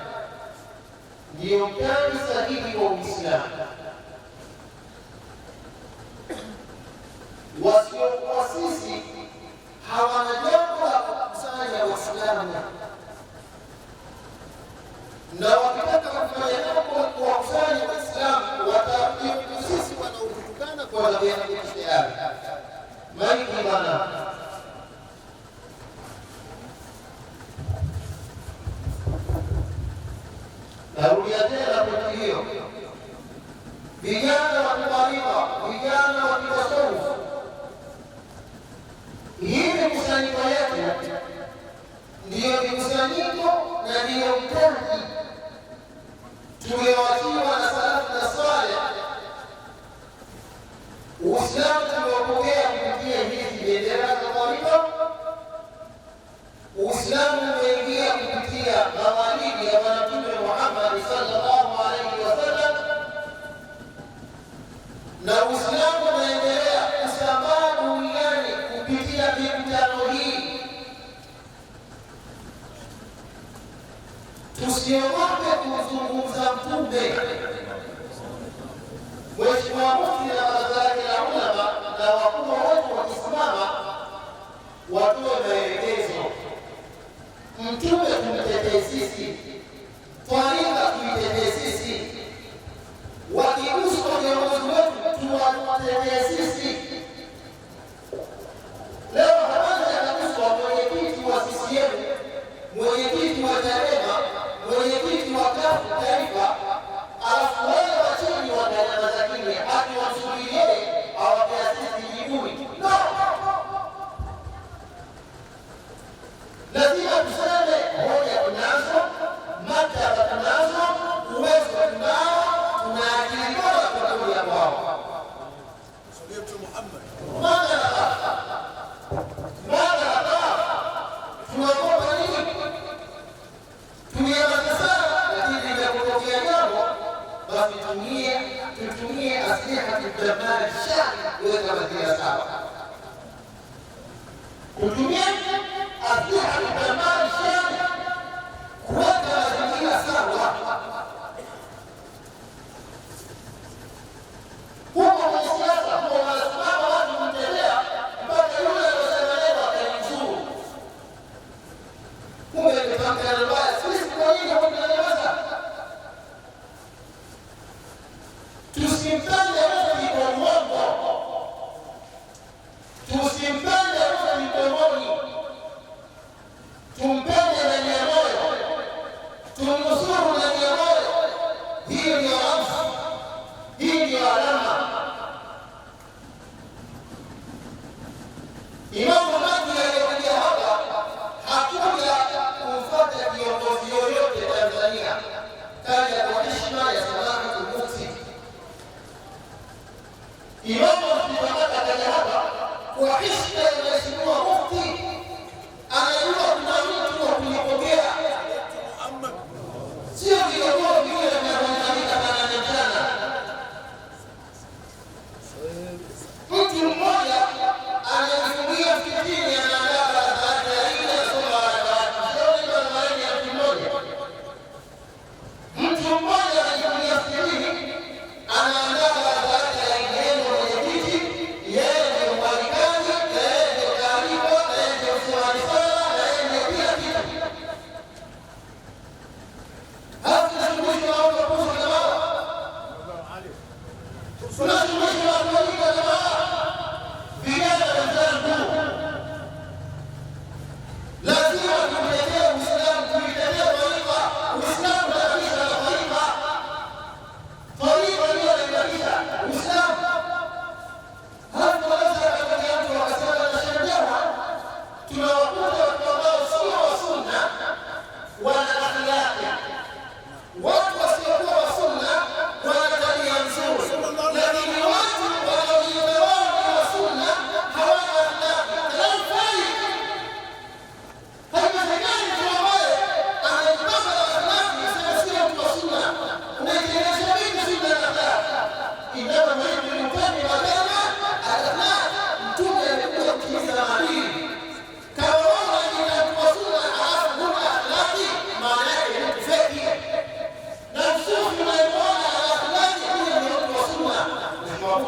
ndiyo mtani sahihi wa Uislamu. Wasiokuwa sisi hawana jambo la kukusanya Waislamu, na wakitaka kufanya jambo kuwakusanya Waislamu watafiku sisi wanaokutukana kwa tayari. Maiki bana, narudia tena pointi hiyo. Vijana wa Tariqa, vijana wa kitasawuf, hii mikusanyiko yetu ndiyo mikusanyiko na ndiyo mtaji tuliowachiwa na salafu na saleh. Uislamu tuliopokea kupitia hizi bendera za Tariqa. Uislamu umeingia kupitia mawalidi ya Bwana Mtume Muhammad sallallahu alaihi wasallam, na Uislamu unaendelea kusambaa duniani kupitia mikutano hii. Tusiogope kuzungumza Mtume. Mheshimiwa Mufti na baraza lake la ulama na wakubwa wote wakisimama watoe maelekezo. Mtume tumtetee sisi, Tariqa tuitetee sisi, wakiguswa viongozi wetu tuwatetee sisi. Leo habari anaguswa mwenyekiti wa CCM, mwenyekiti wa Chadema, mwenyekiti wa CUF taifa, alafu wale wa chini wananyamaza kimya, hadi wamsubirie awapea sisi jibuni. No! Lazima tuseme hoja tunazo, maktaba tunazo, uwezo tunao, tuna akili bora kwa kulia kwao. Tunakopa nini? Tunyamaze sana, lakini linapotokea jambo basi tutumie asliha tudamari shari kuweka mazingira sawa. Tutumie asliha tudamari shari kuweka mazingira sawa. Huko kwenye siasa, huko wanasimama watu kutelea mpaka yule aliyosema leo akanizuru. Kumbe nimepangana mbaya, sisi kwa nini tunanyamaza? Tusimpende mtu kwa uongo, tusimpende mtu midomoni, tumpende ndani ya moyo, tumnusuru ndani ya moyo. Hii ndio ramsi, hii ndio alama. Imamu Mahdi aliyekuja hapa hakuja kumfuata kiongozi yoyote Tanzania, kaja kwa heshima ya Samahatu Mufti. Imamu Mahdi akaja hapa kwa heshima ya Mheshimiwa Mufti, anajua kuna mtu wa kunipokea, sio viongozi vile vinavyoandika mchana.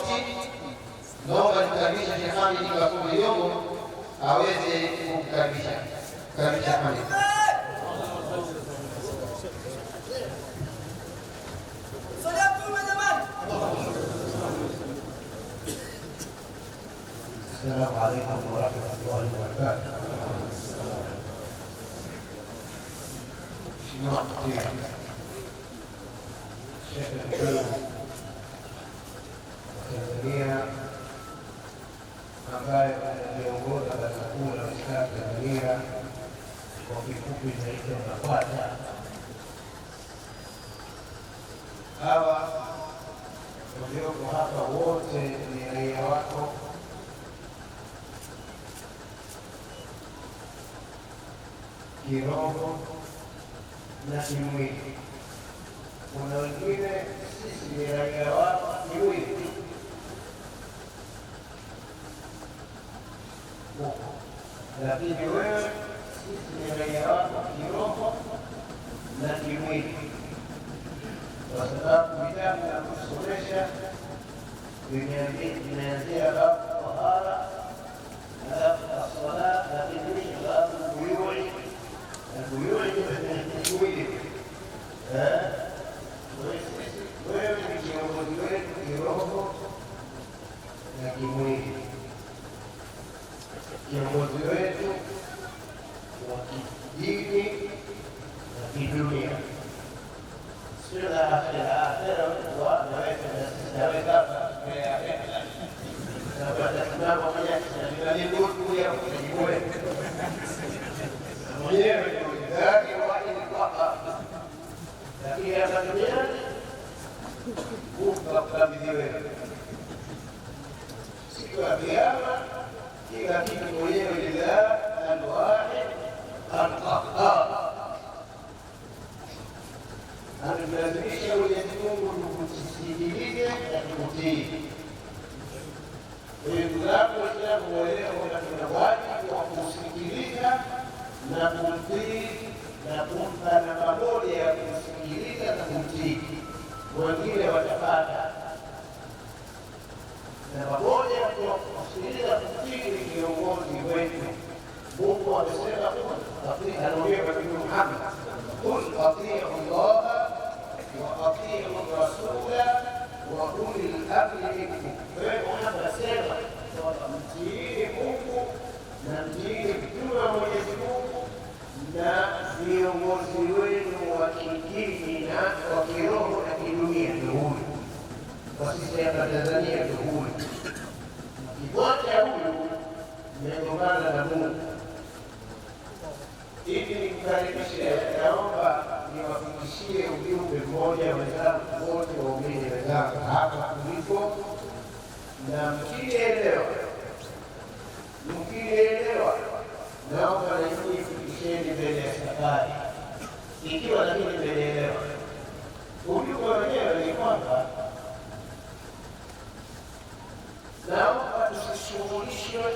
mauti, naomba nikaribisha Sheikh Hamid Bakuri Yongo aweze kukaribisha Hamid. السلام عليكم ورحمة الله وبركاته. Syekh Al-Islam Tanzania ambaye aliongoza Baraza Kuu la Waislamu Tanzania, kwa kifupi inaitwa BAKWATA. Hawa walioko hapa wote ni raia wako kiroho na kimwili. Kuna wengine sisi ni raia wako kimwili, lakini wewe sisi ni raia wako kiroho na kimwili, kwa sababu vitabu vya kusomesha vimeanzia babu tahara, alafu as-sala, lakini babu buyui na buyui ni kimwili. Wewe ni kiongozi wetu kiroho na kimwili, kiongozi wetu wa kidini na kidunia, sio la akhera. Akhera naweka nabasimama mwenyewe lakini hapa duniani ukakabidhi wewe. Siku ya Kiyama kila kitu mwenyewe lillah al-wahid al-qahhar. Anamlazimisha Mwenyezi Mungu tukusikilize na tukutii. Ndugu zangu Waislamu, waelewe kwamba tuna wajibu wa kusikiliza na kumtii na kumpa namba moja ya kusikiliza na kumtii. Wengine watapata namba moja ya kusikiliza na kumtii ni kiongozi wetu. Mungu amesema, anaambia Mtume Muhammad, qul atiu Allah wa atiu rasula wa ulil amri minkum. Wewe Muhammad sema kwamba mtiini Mungu na mtiini mtume wa Mwenyezi Mungu na viongozi wenu wa kidini na wa kiroho na kidunia. Ndio huyu kwa sisi hapa Tanzania, ndio huyu. Kimoja huyu mmegombana na Mungu. Ili nimkaribishe, naomba niwafikishie ujumbe mmoja wenzangu wote, waumini wenzangu hapa kuliko, na mkielewa naomba na nyinyi fikisheni mbele ya safari, ikiwa lakini mmeelewa. Ujumbe wenyewe ni kwamba naomba tusishughulishwe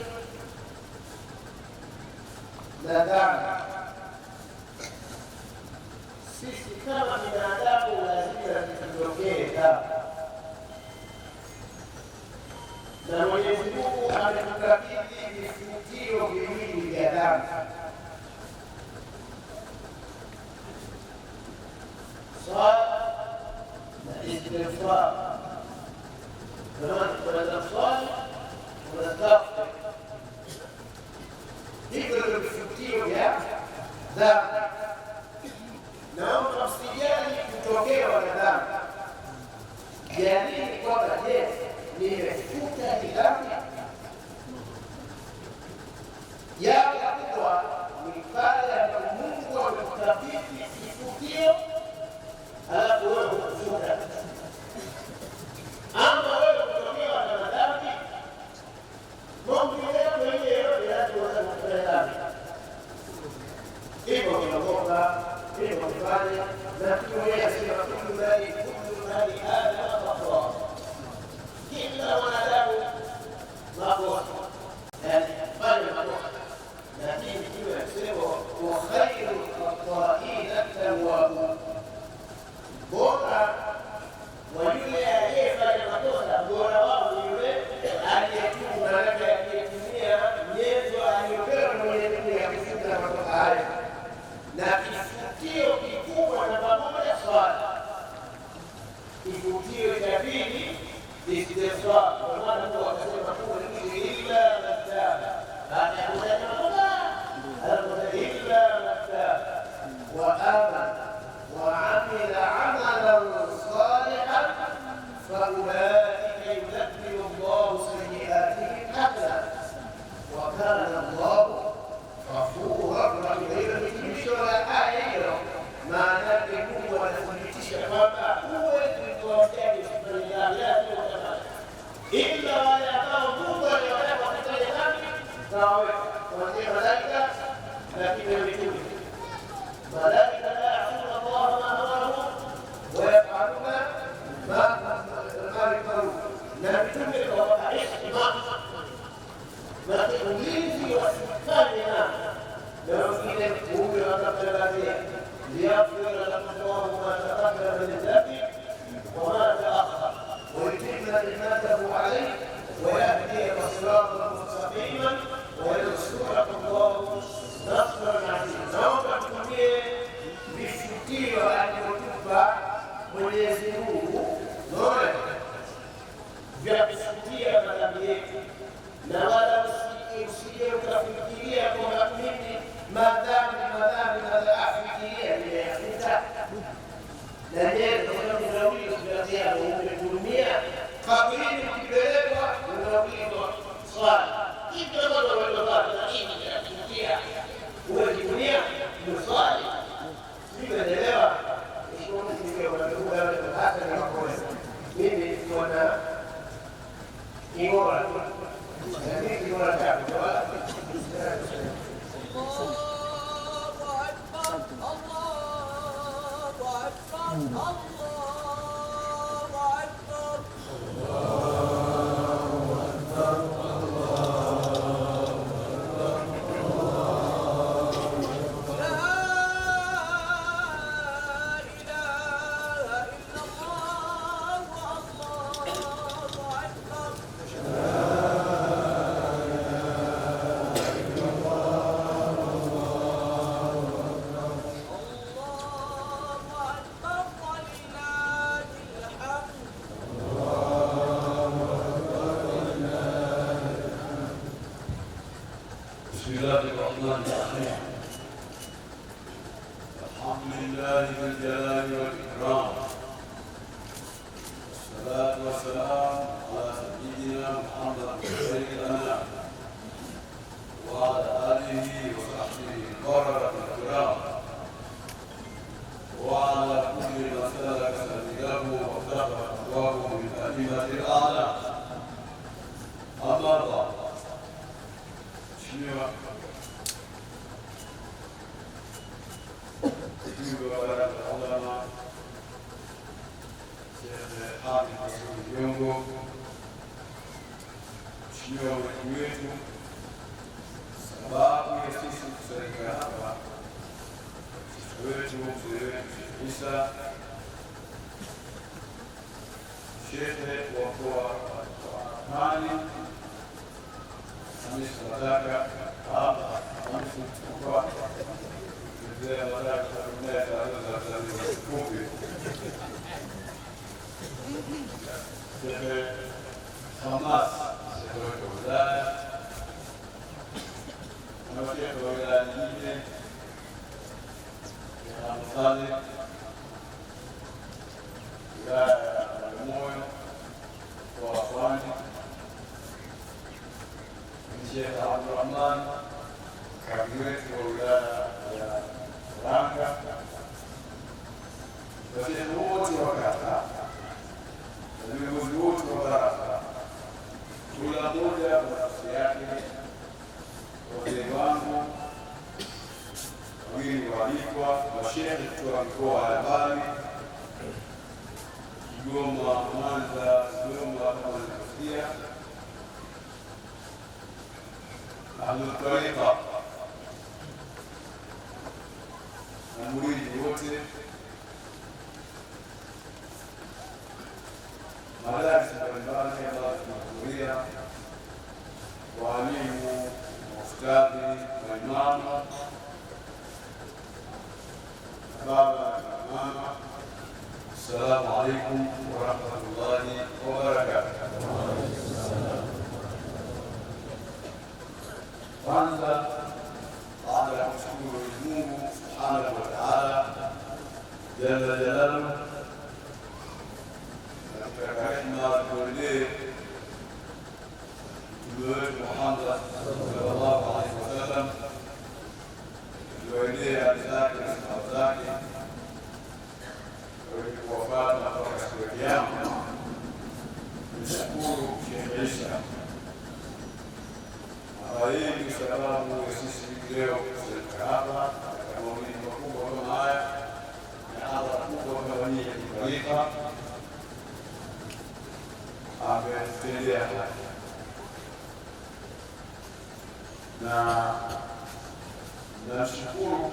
na dhambi. Sisi kama binadamu lazima tutokee dhambi, na Mwenyezi Mungu ametukabidhi vifutio viwili vya dhambi: swala na istighfar. Kuna swala, kuna istighfar. Hivyo ndio vifutio vya dhambi. Naomba msijali kutokewa na dhambi. Jamii kwamba je, nimefuta hii dhambi? Jambo kubwa ni pale ambapo Mungu amekukabidhi kifutio alafu wewe hukufuta. Ama wewe kutokewa na dhambi, Mungu yeye anaweza kukufanya dhambi. Hivyo tunaomba hivyo kufanya na tuweze kusema kullu mali hadha khata. Kila mwanadamu makosa, yani fanya makosa, lakini kiwe sema wa khairu khata'ina tawwabun, bora wa yule aliyefanya makosa bora wao استغفار وما هو كسبه إلا من تاب إلا من تاب وآمن وعمل عملا صالحا فأولئك يبدل الله سيئاتهم حسنات وكان الله غفورا رحيما. maana yake Mungu anathibitisha kwamba huwezi kuwatenda ila wale ambao Mungu aliwataka kutenda dhambi sawa kuanzia malaika lakini mitume malaika la yasuna Allah ma amarahu wa yafaluna ma yafalu na mitume kwa heshima na ulinzi wasifanye na wengine Mungu anataka ليغفر لكم الله ما تقدم من ذنبه وما تأخر ويتم نعمته عليه ويهديك صراطا مستقيما وينصرك الله نصرا عزيزا. Naomba tutumie vishukio alivyotupa Mwenyezi Mungu vya kusikia madhambi yetu, na wala usije ukafikiria kwamba mimi madhambi afikiria nimeyapita na yeye tunawili kuanzia kuhudumia kabrini kipelekwa tunaulizwa swali hivi ndio wanaoleta na hivi kufikia uwe dunia ni swali sielewa ishoni ndio wanakuwa hata ni makosa mimi kuna ingora mimi ingora tatu بسم الله الرحمن الرحيم. الحمد لله ذي الجلال والإكرام، والصلاة والسلام على سيدنا محمد سيد الأنام وعلى آله وصحبه البررة الكرام وعلى كل من سلك سبيله وابتغى أبوابه من أئمة الأعلام. أما بعد، Mheshimiwa Baraza la Ulama Sheikh Hamid Masud Jongo, Mheshimiwa mkuu wetu, sababu ya sisi kusanyika hapa, wetu mzee wetu Isa Sheikh wa mkoa wa Amani Hamisi Mataka hapa Hamisi kwa mzee Mataka kumleta taarifa fupi Sheikh Hamas Sheikh wa wilaya na Sheikh wa wilaya nyingine ya Msali wilaya ya Bagamoyo kwa Pwani Sheikh Abdurrahman katibu wetu wa wilaya ya Tanga, washekhe wote wa kata na viongozi wote wa baraza, kila mmoja kwa nafsi yake, wazee wangu, wageni waalikwa, mashehe kutoka mikoa ya mbali, Kigoma, Mwanza, Dodoma kama nilivyosikia, Ahlultariqa na muridi wote, madarasa mbalimbali ambayo tunahudhuria, waalimu, maustadhi, maimamu, baba na mama, assalamu alaikum warahmatullahi wabarakatuh. Nimshukuru Sheikh Isa mara nyingi sababu sisi leo kusema hapa katika maulidi makubwa kama haya na hadhara kubwa kama hii ya kitaifa ametendea haki na namshukuru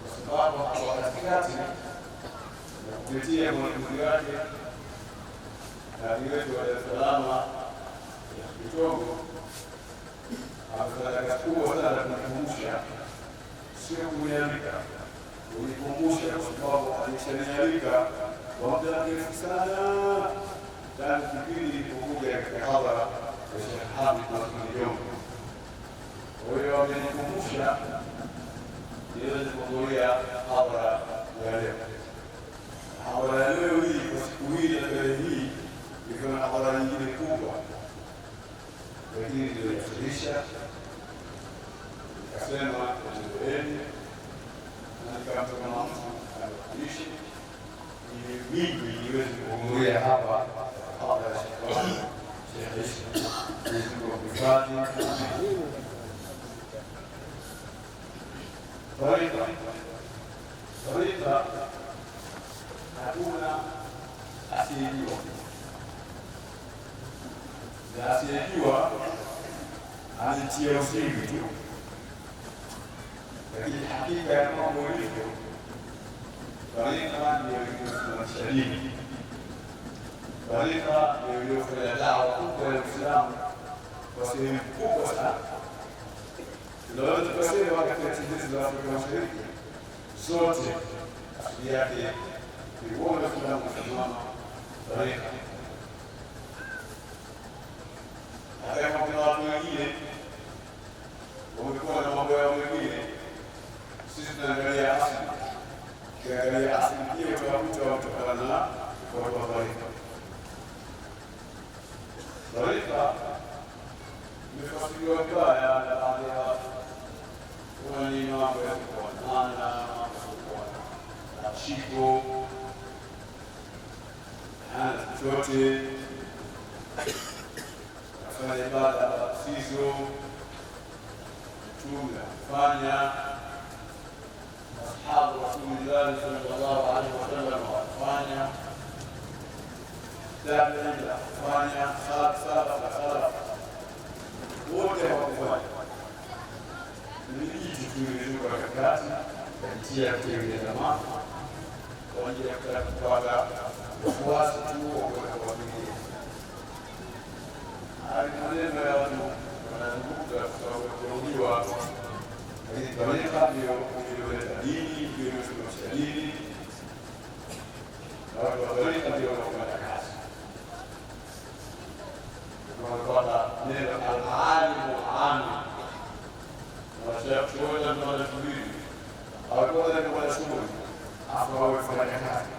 kwa sababu hapa katikati na kupitia mwanafunzi wake kati wetu wa Dar es Salaam ya Kitongo amefanya kazi kubwa sana kunikumbusha, sio kunialika, kunikumbusha kwa sababu alishanialika kwa muda mrefu sana tangu kipindi ilipokuja katika hadhara ya Sheikh Hamid Masudi Jongo. Kwa hiyo amenikumbusha niweze kuhudhuria hadhara ya leo. Hadhara ya leo hii kwa siku hii na tarehe hii ikiwa na hadhara nyingine kubwa, lakini ndio yafundisha nikasema endeleni na nikamtoka na mtu anakuishi ili mimi niweze kuhudhuria hapa hadhara ya Sheikh Isa kwa kuhifadhi Tariqa hakuna asiyejua, na asiyejua anitia usiri tu, lakini hakika ya mambo ilivyo, tariqa ndio iliyosimamisha dini, tariqa ndio iliyofanya dawa kubwa ya Uislamu kwa sehemu kubwa sana. Tunaweza tukasema katika nchi hizi za Afrika Mashariki zote asili yake ni uoga Uislamu kusimama tariqa. Hata kama kuna watu wengine wamekuwa na mambo yao mengine, sisi tunaangalia asili. Tukiangalia asili pia utakuta kutokana na watu wa tariqa. Tariqa imefasiriwa vibaya na baadhi ya watu kuna ni mambo ya kuonana, mambo ya shiko na chochote kufanya ibada sizo mtume kufanya ashabu Rasulullah sallallahu alaihi wasallam wafanya tabi'in kufanya salaf wote wakufanya tulizuka katikati katia kutengeneza mambo kwa ajili ya kupata wafuasi tu kwa wengine. Haya maneno ya watu wanazunguka kwa sababu ya kurudiwa, lakini tariqa ndio iliyoleta dini, ndio iliyosuluhisha dini, na watu wa tariqa ndio wanafanya kazi. Tunapata neno al-alimu amin washakuona na wanasubiri hawakuwa na kwa shughuli hapo wao kufanya kazi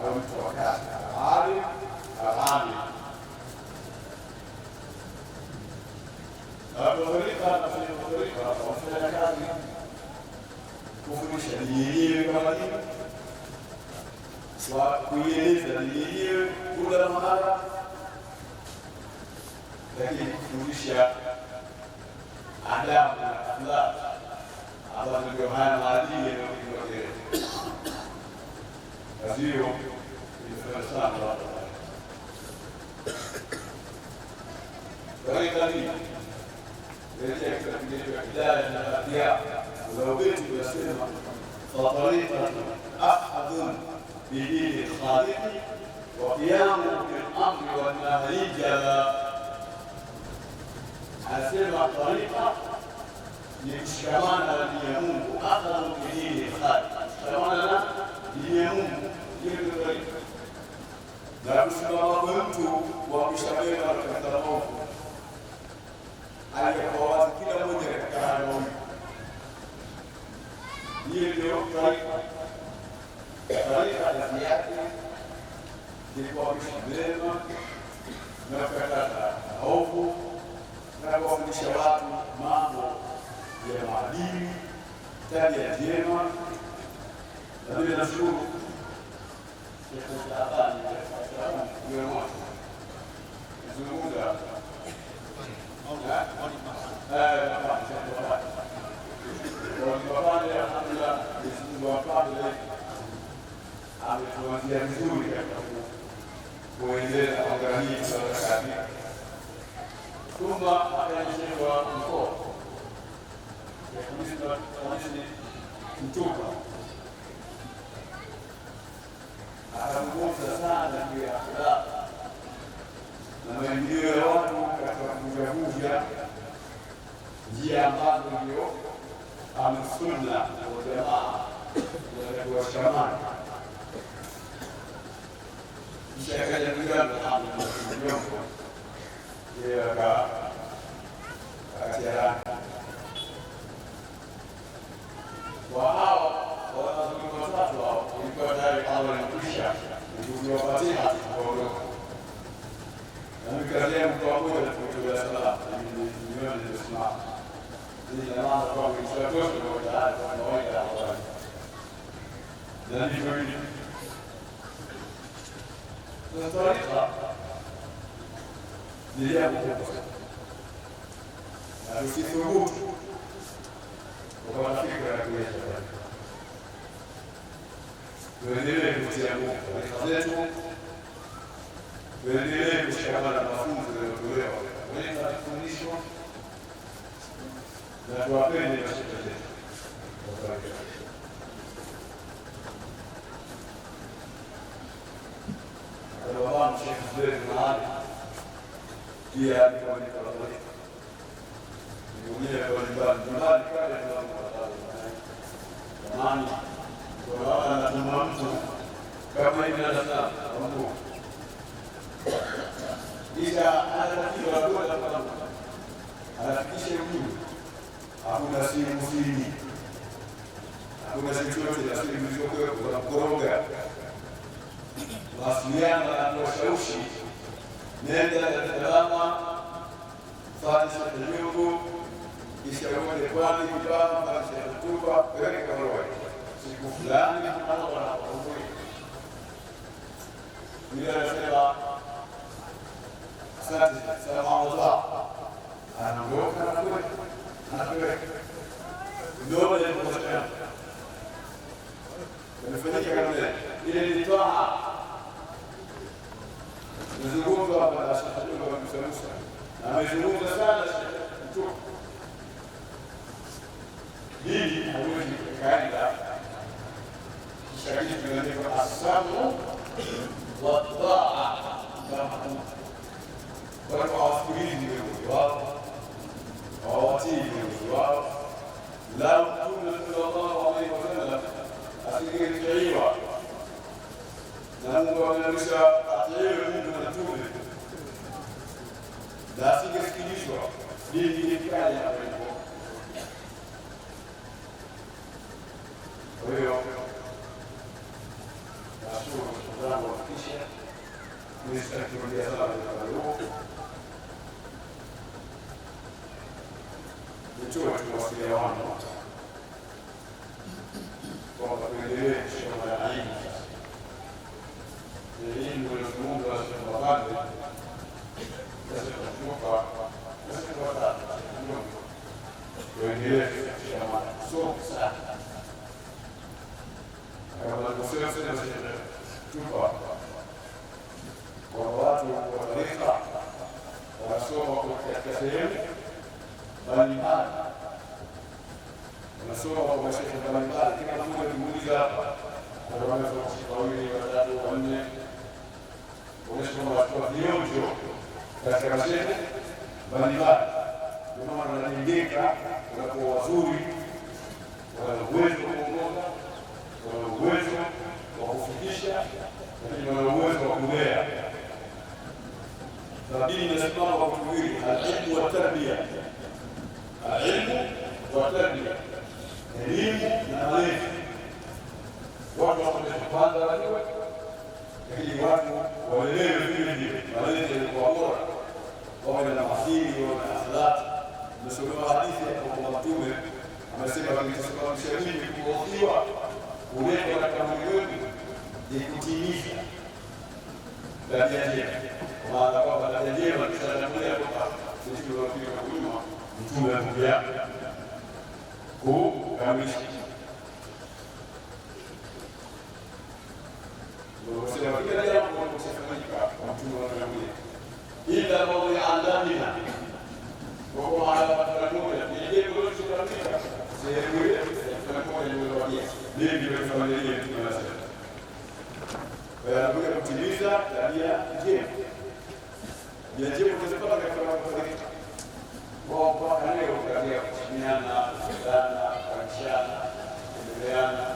au mtu wa kazi alim amin hapo tariqa na tariqa wafanya kazi kufundisha dini yenyewe kama dini kwa kuieleza dini yenyewe kula mahara, lakini kufundisha adabu na akhlaq ambazo ndio haya maadili yanayotolewa. Kazi hiyo imefanya sana watu. Tariqa hii rejea katika kitabu cha Hidayah na Adhiya ulaweti tunasema fa tariqatu ahadun bidini khaliqi wa qiyamu bil amri wan nahyi jala. Anasema tariqa ni kushikamana na dini ya Mungu, akhadhu bidini khaliq, kushikamana na dini ya Mungu ndio tariqa, na kusimama kwa mtu wa kushauriana katika mambo aliyekuwa wazi kila mmoja katika hali moja. Hiyo ndio tariqa. Tariqa ndani yake ilikuwa mema na kukataza maovu na kuwafundisha watu mambo ya maadili, tabia njema. Na mimi nashukuru Sheikh Shabani nyuma akajengewa mkoa ya kanisa Mtupa, akazungumza sana juu ya akhlaq na maendeleo ya watu katika kuvunjavunja njia ambazo ndio Ahlusunna wal Jamaa washikamana. Kisha akaja mganga Mjongo, yeye akatiarani kwa hao wanazungumza watatu hao, ilikuwa tayari Allah alikwisha kuwapatia kuondoka. Na mikalia mkoa mmoja tukutoa salamu milioni ndio simama. Ni jamaa kwa mwisho ndio tayari wanaoenda hapo. Na ndivyo hivyo. Tunataka ndio hapo. Na usithubutu kwa fikra ya kuweza. Tuendelee kutia nguvu zetu, tuendelee kushikamana na mafunzo yaliyotolewa kwenye mafundisho na tuwapende washirika zetu. Baba Sheikh Zuberi mahali pia alikuwa ni kiongozi. Ndio kwa nyumbani pale ndio zamani kwa anatuma mtu kama hivi na sasa Mungu. Kisha anatakiwa kwenda kwa anafikisha ujumbe. Hakuna simu siri. Hakuna chochote na simu zilizokuwa kwa koroga. Mawasiliano na ushawishi nenda salama fanya kidogo kisha uende kwani kibao basi kutupa peleka roho siku fulani hapo wanapokuja bila sema asante salamu alaykum anaondoka na kwenda ndio ndio tunasema tunafanyika kama ile ilitoa nizungumza hapa na Sheikh Musa na amezungumza sana Sheikh hili hauwezi kaenda shahidi tunaandika asamu wa taa kwa wasikilizi wao hawatii wao la Mtume sallallahu alaihi wasallam asingelijaliwa na Mungu anaonyesha atiiwe Mungu na Mtume na asingesikilizwa dini ingekaja hapo. Kwa hiyo nashukuru sana kwa kisha nisitakirudia sana kwa leo. Nichoe tuwasiliane kwamba tuendelee kushikamana na hili. Hii ndio Mungu anasema sasa tunakupa sasa tuendelee kushikamana sana. Kama tunavyosema tupa kwa watu wa taifa wanasoma katika sehemu mbalimbali, wanasoma kwa mashirika mbalimbali. Kila mmoja akimuuliza hapa wanaweza kushika wawili watatu wanne, wanasoma watu wa vionjo katika mashirika mbalimbali. Ndio maana wanajengeka, wanakuwa wazuri, wana uwezo wa kuongoza, wana uwezo wa kufikisha, lakini wana uwezo wa kulea. Dini inasimama kwa vitu viwili, al-ilmu wa tarbia. Al-ilmu wa tarbia, elimu na malezi. Watu wasome kwanza wajue, lakini watu waelewe vile vile malezi yalikuwa bora, wawe na maadili, wawe na akhlaq. Nimesoma hadithi ya Mtume amesema kitasababisha mimi kuudhiwa ulengo katika ulimwengu ni kutimiza tabia njema. Maana kwamba tabia njema tutatangulia kwa sisi tuliofika huduma Mtume anakuja kukamilisha. Ndio sema kila jambo linalofanyika kwa Mtume anakuja ila mauli andamina njia njema. Njia njema tunazipata katika makusanyiko. Kwa mpaka leo katika kuheshimiana, kupendana, kukaribishana, kuendeleana.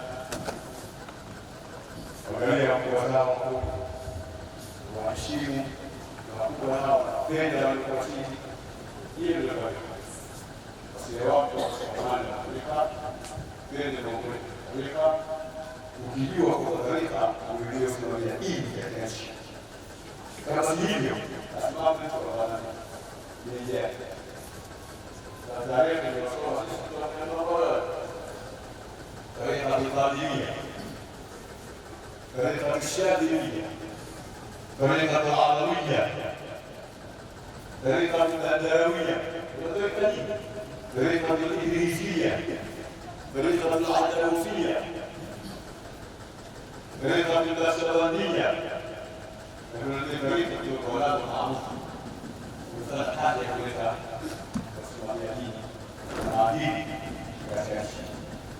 Angalia wakubwa zao wakuu, waheshimu, na wakubwa nao wanapenda walikuwa chini. Hiyo ndio baraka. Wasiwe watu wasikamane na Afrika, pende na umwete Afrika. Ukijua kwa Afrika, ulijua usimamia dini katika nchi. Kama si hivyo, asimame tu wabana nijia. Na tarehe niliosoma sisi tunapenda mambo yote. Tarika al-Qadimiyya, tarika al-Shadhiliyya, tarika al-Alawiyya, tarika al-Adawiyya, tarika al-Idrisiyya, tarika al-Adawiyya, tarika al-Nasraniyya. Tarika al-Qur'an maarufu. Kuna haja ya kuleta kusimamia dini na dini katika nchi.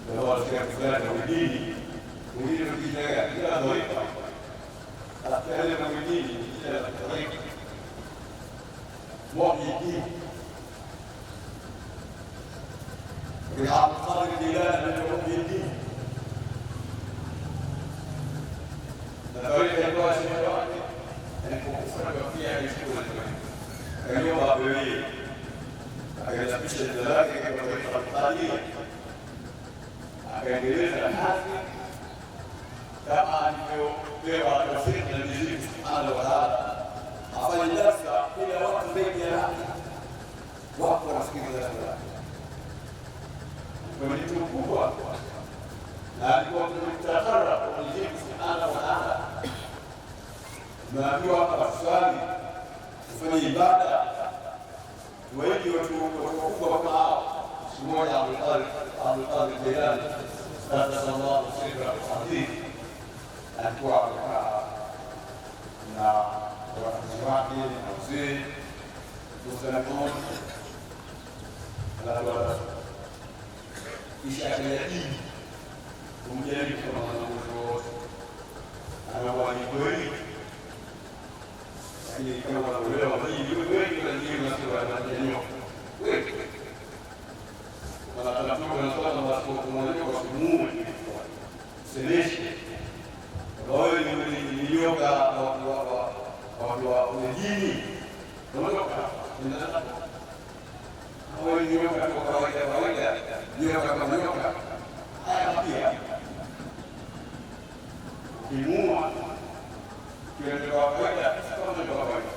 Ndio wale kwa dini mwingine ukijengea kila dorifa atakaye na mwingine kila tarika mwingine kwa Abdul Jilani ndio mwingine na dorifa kwa shida wake alipokufa pia alishukuru ndio Babeli akajapisha jina lake kwa taifa la akaendeleza kazi kama alivyopewa tafsiri na Mwenyezi Subhanahu wa Ta'ala. Afanye darasa ili watu zaidi ya wako wasikilize darasa. Kwa mtu mkubwa na alikuwa mtakara kwa Mwenyezi Subhanahu wa Ta'ala. Na akiwa hapa swali kufanya ibada wengi watu wakubwa kama hao. Siku moja Abdul Jilani sallallahu alaihi wasallam alikuwa amekaa na wanafunzi wake na wazee Muislamu na kisha akajadili kumjaribu kama wanafunzi wote anakuwa ni kweli, lakini kama wanaelewa wengi wengine wanasema wanajua wengi wanatafuta wanasema wanasema wasimuue seleshe wao ni nyoka wa dini ndoka hao ni nyoka kwa kawaida nyoka kama nyoka haya pia kimua kile kwa kawaida kama ndio kawaida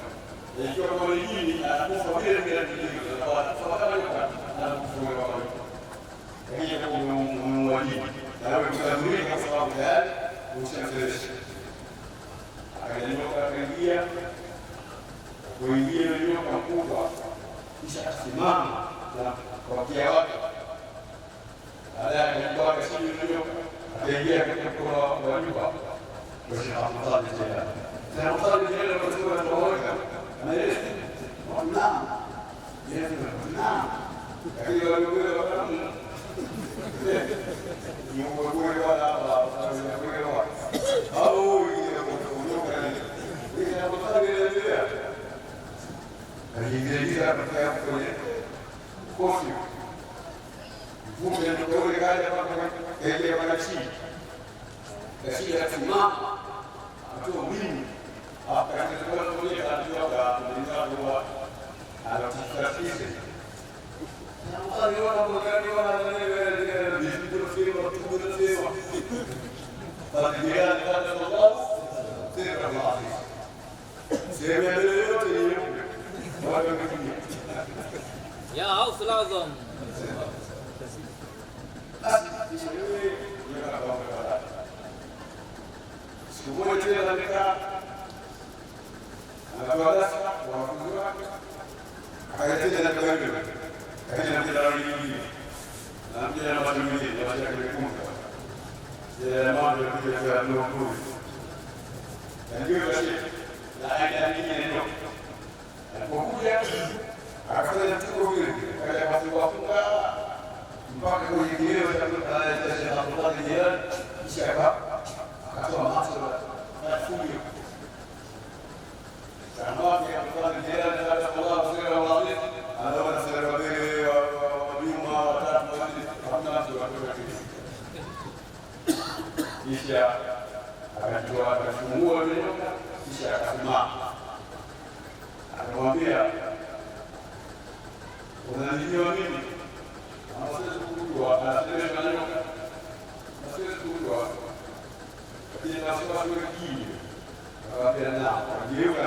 ikiwa kwa dini anakufa vile vile ndio kwa sababu nyoka anakufa kwa kawaida hiyo ni wajibu na wewe kuzuri kwa sababu tayari ushafelesha akajenyoka akaingia kuingia nyoka mkubwa kisha akasimama na kwa kia wake baadaye akajenyoka akashini nyoka akaingia katika mkono wa nyumba kwa sababu mtali tena na mtali tena kwa sababu anatoroka anaeleza naam yeye naam lakini wale wale Ya Haus Lazam. Siku moja tena nikaa anatoa darasa kwa wanafunzi wake, akaja na karibu kaja na bila nyingine na bila na watu wengine watu wakikumbuka ya mambo ya kuja kwa ndugu ndio basi na aina nyingine ndio alipokuja akafanya tukio hili kaja basi wafunga mpaka kwenye kileo cha Sheikh Abdullah Jilani kisha akatoa macho na fungu Samaki amefanya jirani hata Allah sura wazi anaona sura wabili wajuma watatu wanne hamna mtu anatoka kitu. Kisha akafungua ile nyoka kisha akasimama. Akamwambia unanijua mimi? Anasema kujua, anasema nyoka. Anasema kujua. Lakini nasema sura hii akawaambia akageuka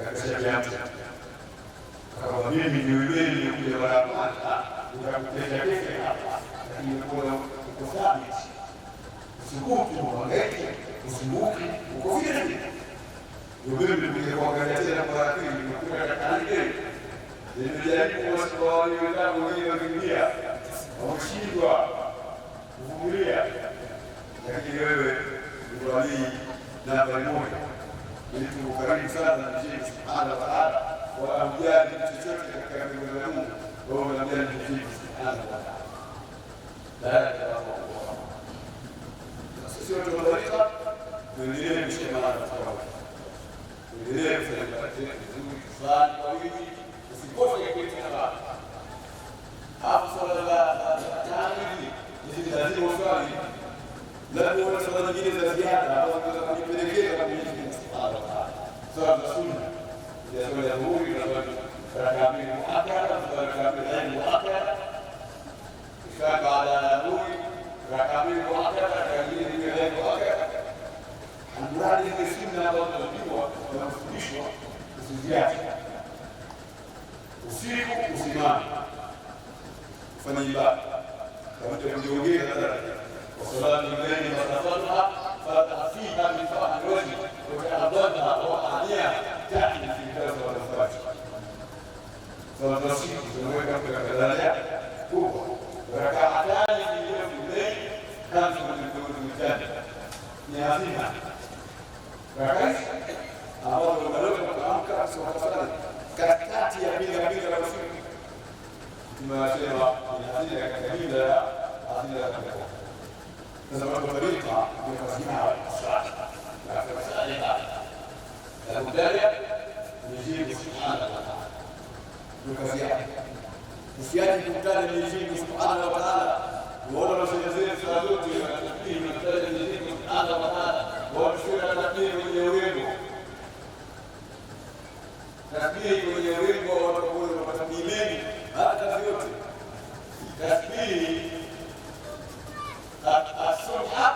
akasema akawa mimi ni yule nilikuja mara ya kwanza nikakutetea keke hapa, lakini uko thabiti, usibuki uhangaike, usibuki uko vile vile. Ndio mimi nilikuja kuangalia tena mara ya pili, nilikuja katika ile nilijaribu kuwashauri wenzangu wengi wakimbia wameshindwa kuvumilia, lakini wewe ni walii nambari moja. Mtu karibu sana na Mwenyezi Mungu Subhanahu wa Ta'ala, wala hujali chochote katika mbingu za Mungu, wewe unamjali Mwenyezi Mungu Subhanahu wa Ta'ala. Baada ya hapo sisi watu wa taifa tuendelee kushikamana kwa pamoja, tuendelee kufanya kazi nzuri sana kwa wingi, usikose kitu na baba hapo. Swala la taamili hizi lazima uswali, labda una swala nyingine za ziada au unaweza kujipelekea kwa Mwenyezi Mungu Subhanahu wa Ta'ala. Swala za sunna ya swala ya dhuhuri na swala raka mbili muakkada, swala raka mbili muakkada, kisha baada ya dhuhuri raka mbili muakkada, raka mbili muakkada. Amradi hizi sunna ambazo tunajua na kufundishwa usiziache. Usiku usimame kufanya ibada kama tuliongea daraja وصلاة الليل وسطرها فتحفيها من فرح الوجه وتأبدها وأحياها تحت في كذا والفاتح. فالنصيب تنويك كذلك كوبا وركعتان في يوم الليل خمس من الكون الجنة نهازمها ركعت أعوذ بالله من الأمكار سبحانه كتاتي يمين رسول ما سيما نهازمها كثيرا هذه فسبب طريقة يفهمها الصالحة الصالحة المبتدئ يجيب سبحانه وتعالى يكفيها وفيات المبتدئ يجيب سبحانه وتعالى وهو لو سيزيد صلوات التكبير المبتدئ يجيب سبحانه وتعالى وهو بشير التكبير من يريده تكبير من يريده وتقول وتكبيرين هذا كفيوتي تكبير الصبح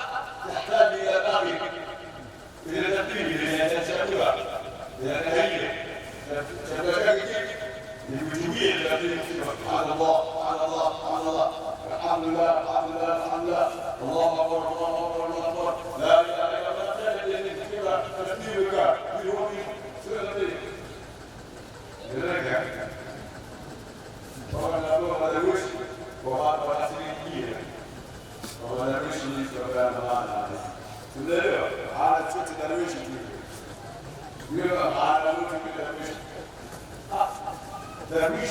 تحتاج إلى المغرب إلى تكبير إلى تشهد إلى تهيئ للوجوبية التي سبحان الله سبحان الله سبحان الله الحمد لله الحمد لله الحمد لله الله أكبر الله أكبر الله أكبر لا إله إلا الله تكبيرك في يوم سنتين لذلك طبعا هذا الوش وهذا أسرين ودرويش يتبع معنا تلاقيه على تشوت درويش يقول على موت درويش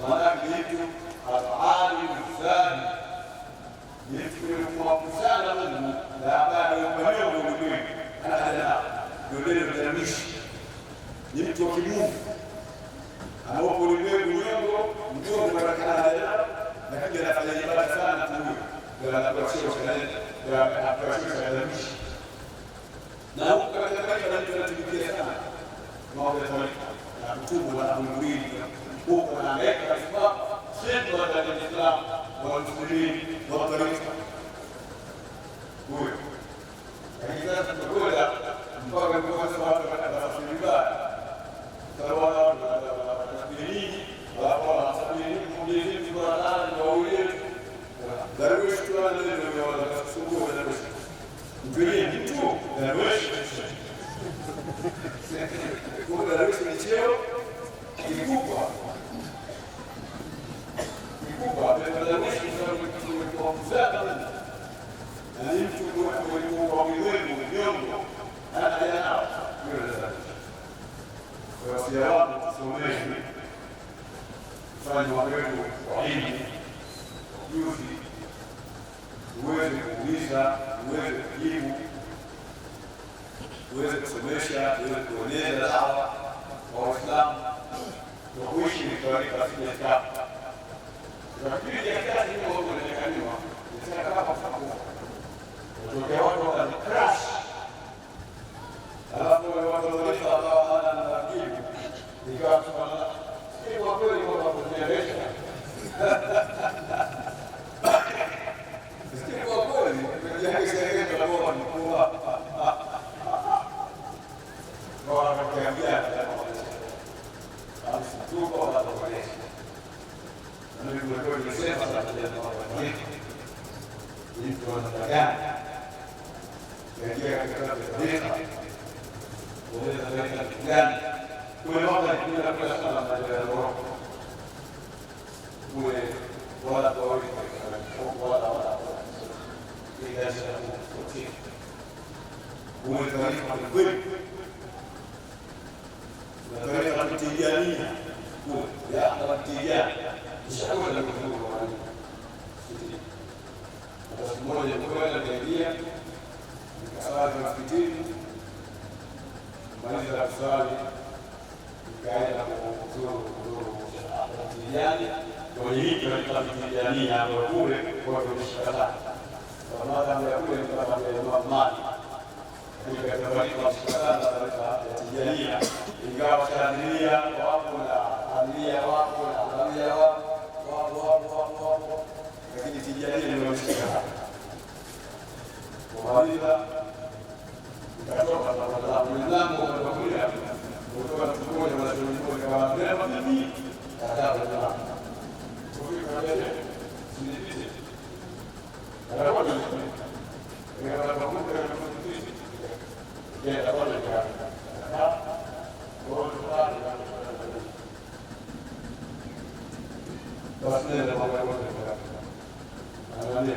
معناه بيجو العالم الثاني يذكر مقصانا منه لا بال يوم يوم أنا يقول درويش يمتو كلمه أنا أقول له يوم يوم بركة هذا لكن أنا في الجبال ثاني تقول لا تبشر كذلك لا تبشر كذلك نعم كذلك لا تبكي سنة ما هو ذلك نكتب ولا نريد نكتب ولا نعيك الإسلام خدمة للإسلام والمسلمين والطريق قول إذا تقول نفرق بكم سبحانه وتعالى في العباد سواء تسبيحين ولا تسبيحين مبينين في القرآن الأولين درويش كمان اللي هو السبوع درويش مبين انتو درويش هو درويش نيشيو يكوبا درويش يكوبا مفادا يعني انتو يكوبا ويوين ويوم هذا ينعم يقول ذلك وسيارات سونيش فاني وغيره وعيني يوفي uweze kuuliza, uweze kujibu. tuweze kusomesha, tuweze kueneza dawa kwa Waislamu na kuishi katika sija. Nafikiri ya kazi hiyo inaonekaniwa ni kama fahamu. Ndio watu wanacrash. Alafu watu wanaleta dawa na akili. Ikawa kama kwa kweli kwa kuendelea. Kwa kweli ndio sasa kwa mkuu. Kwa kuambia tuko wala kueleza. Na mimi ndio nimesema sasa ndio hii tunataka katika tabia kueleza gani kuelewa kila kwa sana na roho kuwe wala kwa wala ili sasa kufikia kuwe taarifa kweli na taarifa kutijania kuwe ya kutijania nishakuwa na mtu basi mmoja mmoja anaingia nikasali msikitini maliza kusali nikaenda kuzuru tijani kwenye hiki katika tijani hapo kule kwa kushikana kwa maana ya kule ni kama ya mali nikatabarikiwa mshikana na tijani ingawa shadilia wapo na familia wapo na familia wapo lakini tijani ndio mshikana kwa hivyo nikatoka na mlango wa kulia kutoka tukoje na tukoje kama leo mimi katabu na tukifika mbele sisi ndio ndio tunapokuja kufikia ndio tabia ya basi ndio mambo yote anaambia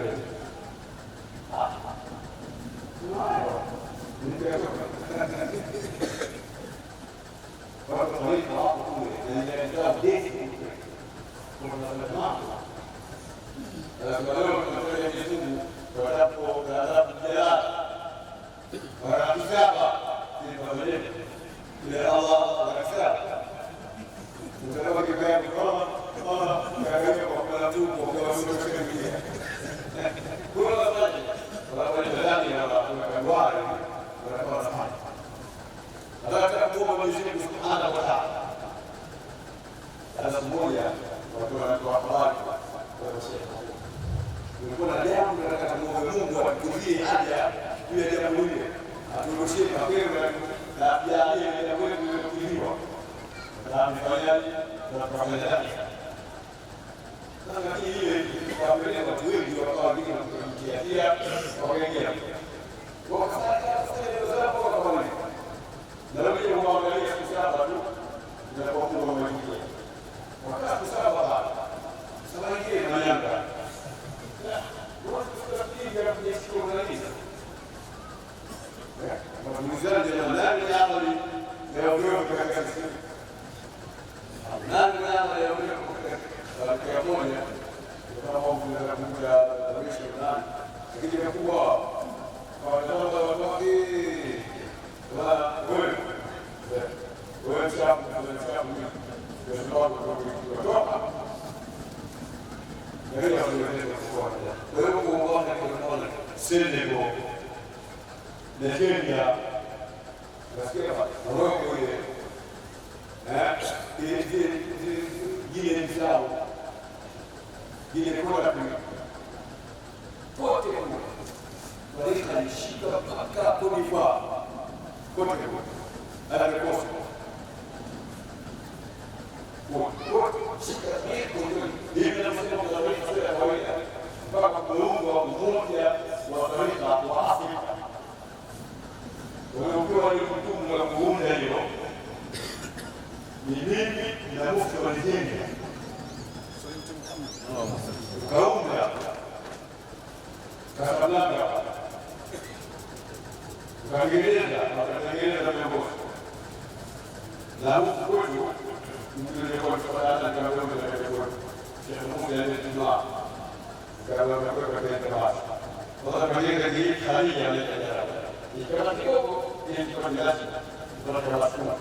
ili kwa lazima tunataka wasema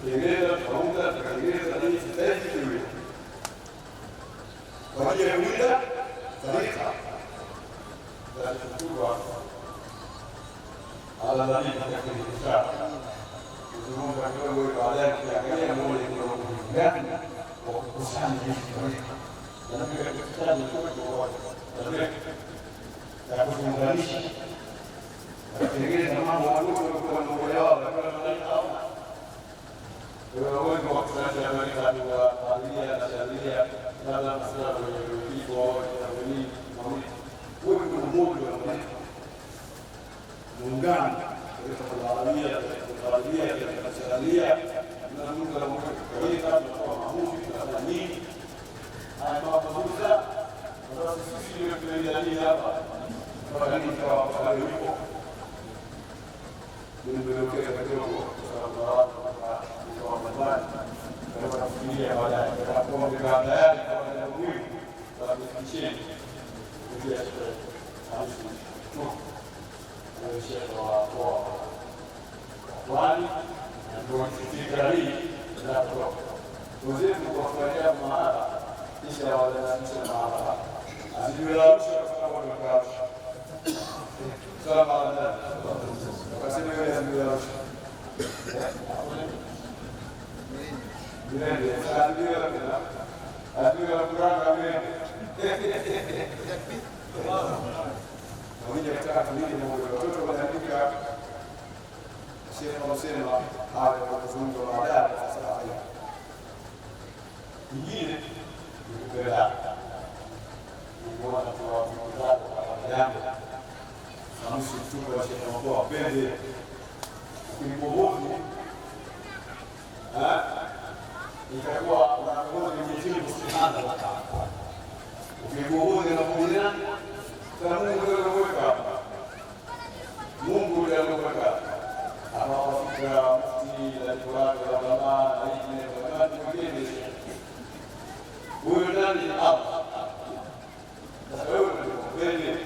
Tengeneza tukaunda tukatengeneza nini sasa hivi kwa ajili ya kulinda taifa za kuchukua ala nani katika kitabu kuzungumza kidogo baadaye kiangalia mmoja ni gani wa kukusanya hizi taifa na pia kitabu chote na kuunganisha kutengeneza mambo madogo kwa mambo yao wengi wa kusanya taarifa kwa familia na familia labda masuala ya vifo na nini wewe ndio mmoja wa muungano kwa familia na Mungu na Mungu kwa hiyo kwa maamuzi na nini haya mambo sasa sisi ndio tunajadili hapa kwa nini kwa pale ulipo ndio katika kwa kwa kufikiria baadaye kwa baada ya muhimu kwa kufikisheni kupitia hamisi tu ndio kwa wani ndio kufikiria hii na kwa uzefu kwa kufanya mahala kisha wanaanza mahala asijulisha kwa sababu salama na kasema yeye asijulisha Mirende, adiyo la kuranga mirende. Mwenye kutaka kulini mwenye watoto wanaandika sema usema hawa kwa kuzungumza baadaye sasa haya. Ingine ni kupenda. Ni bora kwa watu kwa jambo. Samusi mtume wa Sheikh Mkuu apende kulipohofu. Itakuwa unaongoza mjini Subhanahu wa Ta'ala. Ukiongoza na kuona kama Mungu anaweka. Mungu ndiye anaweka. Anawafika mufti na diwani wa ulama na wengine wengine. Huyo nani Allah. Sasa wewe unapenda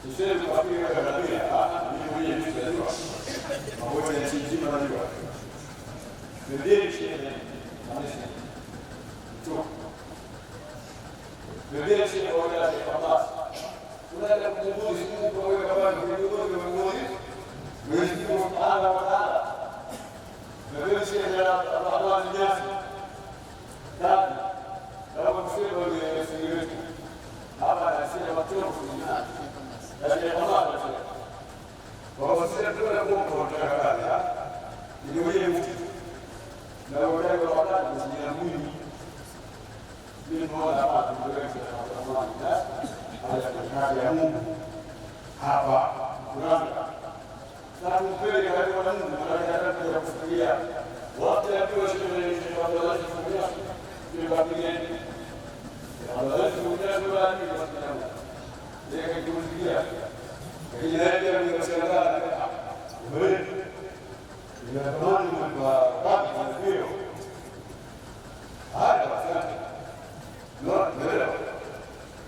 tuseme kwa kile kadhabia ni mwenye mtu pamoja na sisi tunajua Bebê chega, bebê chega para olhar para baixo. Quando ela conduz tudo para o trabalho, mas ficou nada. Bebê chega para lá de dentro. Sabe? Ela vai ser o segredo. Agora, se ela bateu no final, ela vai falar. Você é toda boa para trabalhar. E não é muito. Na verdade, eu vou dar uma dica muito. Ele não dá para fazer isso na humanidade. Olha, a Mungu hapa Kuranga. Na mpele kali wa Mungu tunataka kufikiria. Wote hapo shule kwa wale kufikiria. Tulibakia. Allah kufikiria ndio ni kufikiria. Ndio kufikiria. Kijana ndio mshangaa. Wewe inatamani kwa wapi ndio haya basi ndio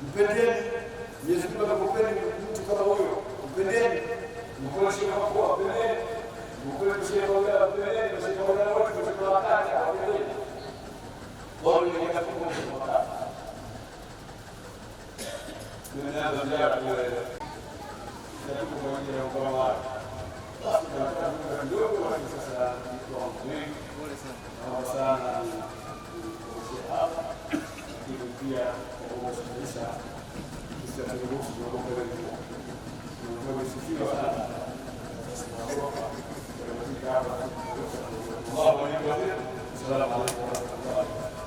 mpendeni Yesu anakupenda mtu kama huyo mpendeni mkoshi kama kwa mpendeni mkoshi kama mpendeni mkoshi kama wote kwa wakati mpendeni wao ni kama kwa wakati ndio ndio ziara kwa ndio kwa ajili ya kwa ndogo sasa kwa sana hapa pia kuonyesha historia ndio sikiwa sana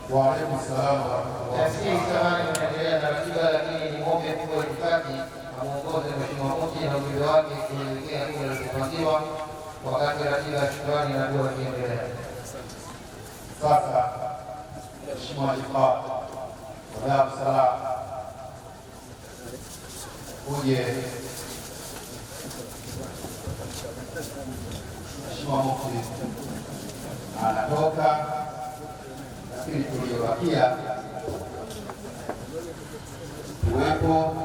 Wa alaykum salaam. Taasisi samani inaendelea na ratiba, lakini ni ombi kubwa itifaki na muongozi Mheshimiwa Mufti na ujumbe wake kuelekea kile kilichopangiwa wakati ratiba ya shukrani na dua ikiendelea. Sasa Mheshimiwa Jifaa wa Dar es Salaam uje Mheshimiwa Mufti anatoka, lakini tuliobakia tuwepo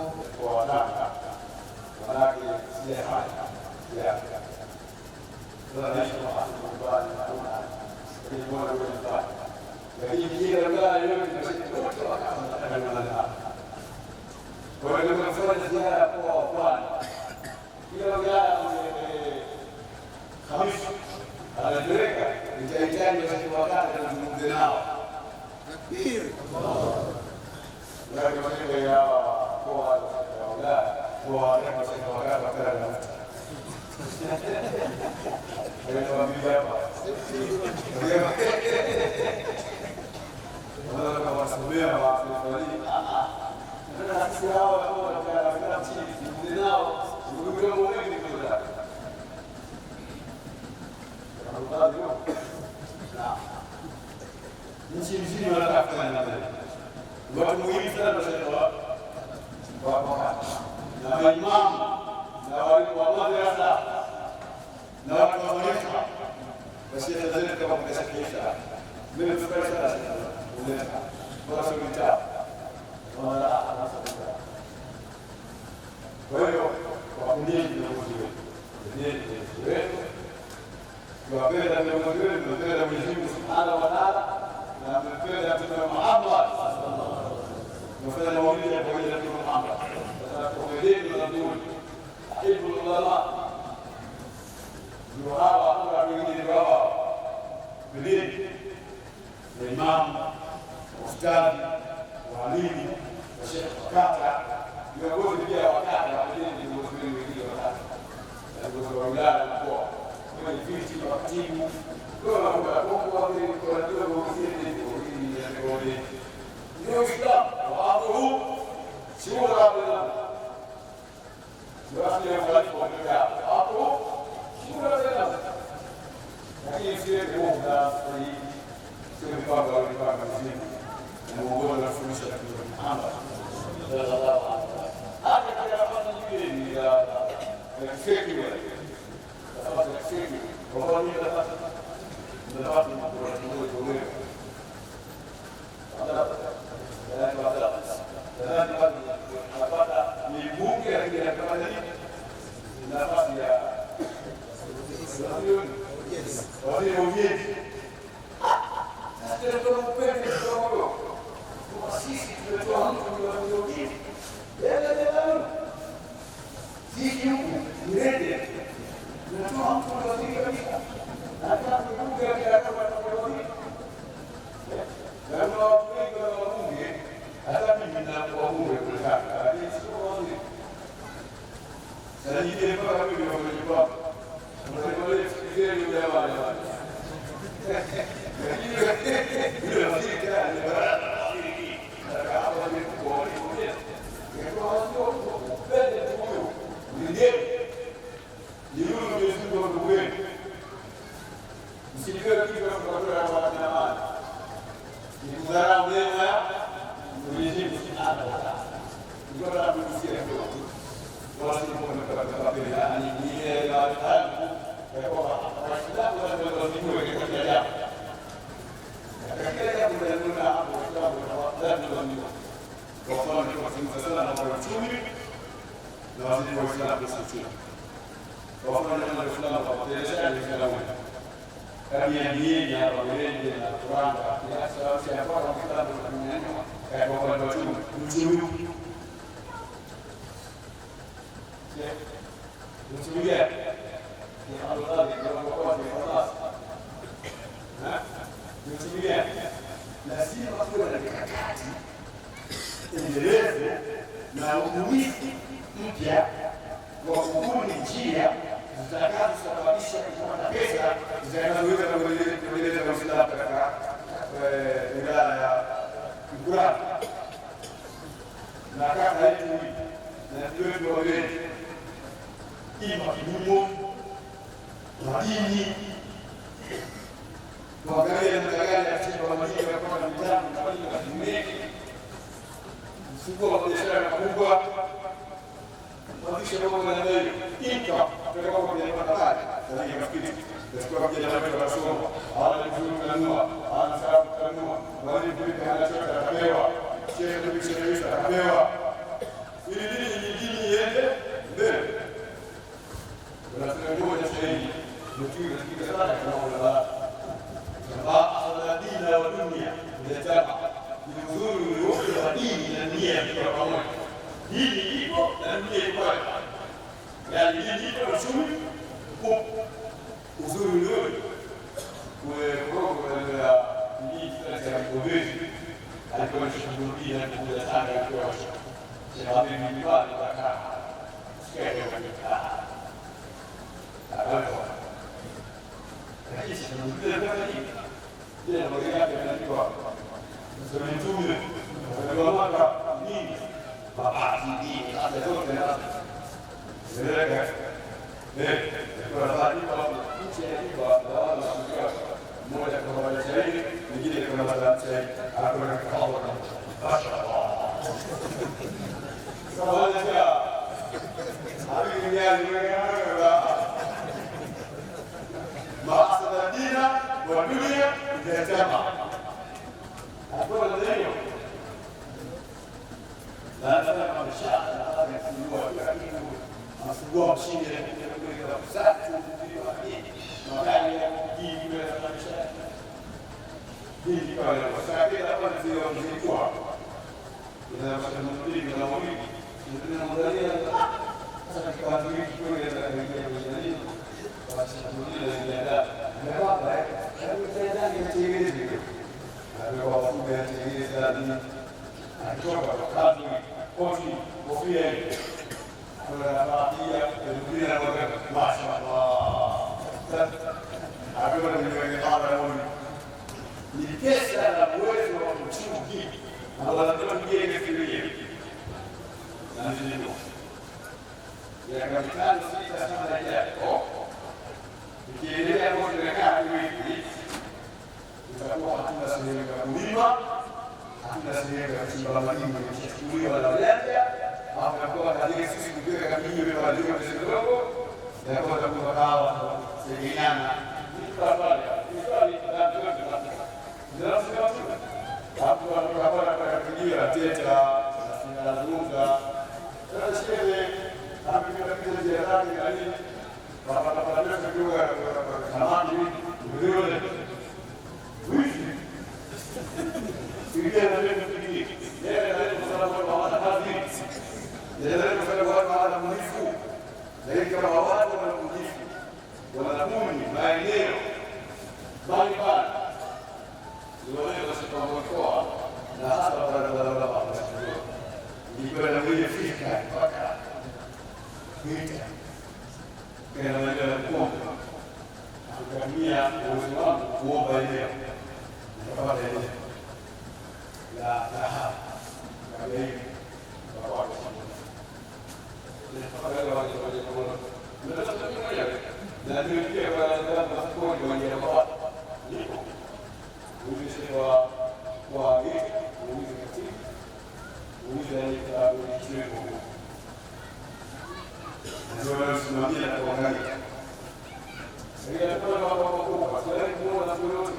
kwa wanawake sije haya yake. Sasa naishi kwa nyumbani naona ni mwana wa nyumbani. Lakini kile mbaya yote ndio wote wakaanza. Kwa hiyo tunafanya ziara kwa Pwani. Kila wilaya Hamisi anapeleka nitahitaji wakati nazungumze nao. Ndio maneno ya kwa kwa nchi nzima wanatafuta watu muhimu sana na maimamu na walimu wa madrasa na watu wa maarifa basi tazama kama mkashakisha mimi nimefurahi sana uleta basi mtaa wala anasema kwa hiyo kwa kundi ndio tuwapenda viongozi wetu, tuwapenda Mwenyezi Mungu Subhanahu wa Ta'ala na tuwapenda Mtume Muhammad. Tunafanya maulidi ya pamoja na Mtume Muhammad. Sasa tuombeeni na dua. Ahibu ulama. Ndio hawa hawa wengine ndio hawa. Bidii. Imam, ustadi, walimu, sheikh kata, viongozi pia wa kata, wengine viongozi wengine wa kata. Viongozi wa wilaya na mkoa. Viti wa katibu kwa kwa ndio Islam waabu sio rabana ndio wale kwa hapo sio rabana lakini sio kwa sio kwa mzima na muongozo na fundisho la Muhammad sallallahu alaihi wasallam hata kama nafanya hivi ni ya fikri kwa hiyo na ubunifu mpya wa kubuni njia zitakazosababisha kupata pesa zitakazoweza kuendeleza Uislamu katika wilaya ya Mkuranga na kata yetu na ndio wetu wa wengi ima kilimo, madini, kuangalia namna gani ya kuchimba madini ya kupata vitabu na madini mengi, mfuko wa biashara makubwa, kuanzisha mambo ya namna hiyo. Ika tutaka kwa vijana mbalimbali, na nafikiri tutachukua vijana wetu wasoma, hawana vizuri kununua, hawana sarafu kununua, wale vipi anachotaka atapewa, shehe ndio kisheria atapewa, ili dini iende mbele. moja sahihi ndio sana kwa dini wa dunia inataka ni uzuri wa dini na nia kwa pamoja. Dini ipo na nia ipo. Yaani dini ipo na uchumi uzuri ulioje kwa ya dini ya kuwezi alikuwa anashuhudia na kuja sana kwa sababu ni mbali kwa sikio kabisa. Lakini ndio ndio ndio yake inaandikwa sura mtume ndio mwaka nini mabasi dini hata zote na zileka kwa sababu nchi ya kwa wala moja kwa moja zaidi nyingine kwa moja zaidi hakuna kama mashaallah sawa ya hadi ni maksud dina wa dunia inasema hakuna neno la nasema mashaallah hadi kujua kitu mafungua msingi ya kusatu magari ya kujiji na mashaallah hii kwa sababu hapa ndio mzikwa ina mashauri na mwili ndio mwangalia sasa kwa nini kwa ya nini basi ndio ile ndio baba hebu tena ni tiririri ndio kwa sababu ya tiririri ndani akitoka kwa kazi koti kofia kuna baadhi ya ndio na mashaallah hapo ndio baba ni pesa na uwezo wa kuchungi na wanatoa mjenge fikiria na ndio ya kapitali sita sana yako ikiendelea moja na kama hivi itakuwa hatuna sehemu ya kulima hatuna sehemu ya kuchimba madini kuchukuliwa na wajanja hapo kwa kadri sisi tukiweka kabili kwa ndio kidogo na kwa sababu hawa segeana ni pale hapo tunapata kwa kijira teta na zunga sasa shule hapo tunapita njia zake yani tunapata pale kidogo samani ndio wizi ile na ndio kijiji yeye ndio sababu kwa watu kazi yeye ndio sababu kwa watu mnifu lakini kama watu wanakujifu wanabuni maeneo mbalimbali Zoea sipamotoa na hata barabara hapa ndio na mwenye fika mpaka mita kana ndio kuomba tukamia uwezo wangu kuomba eneo nikapata eneo la hapa kama hivi kwa watu ndio wale na ndio pia kwa sababu kwa ndio kwa ulisewa kwa hiki ulisekati ulisekati ulicheko ndio tunasimamia na kuangalia sasa kwa kwa sasa kwa na kuona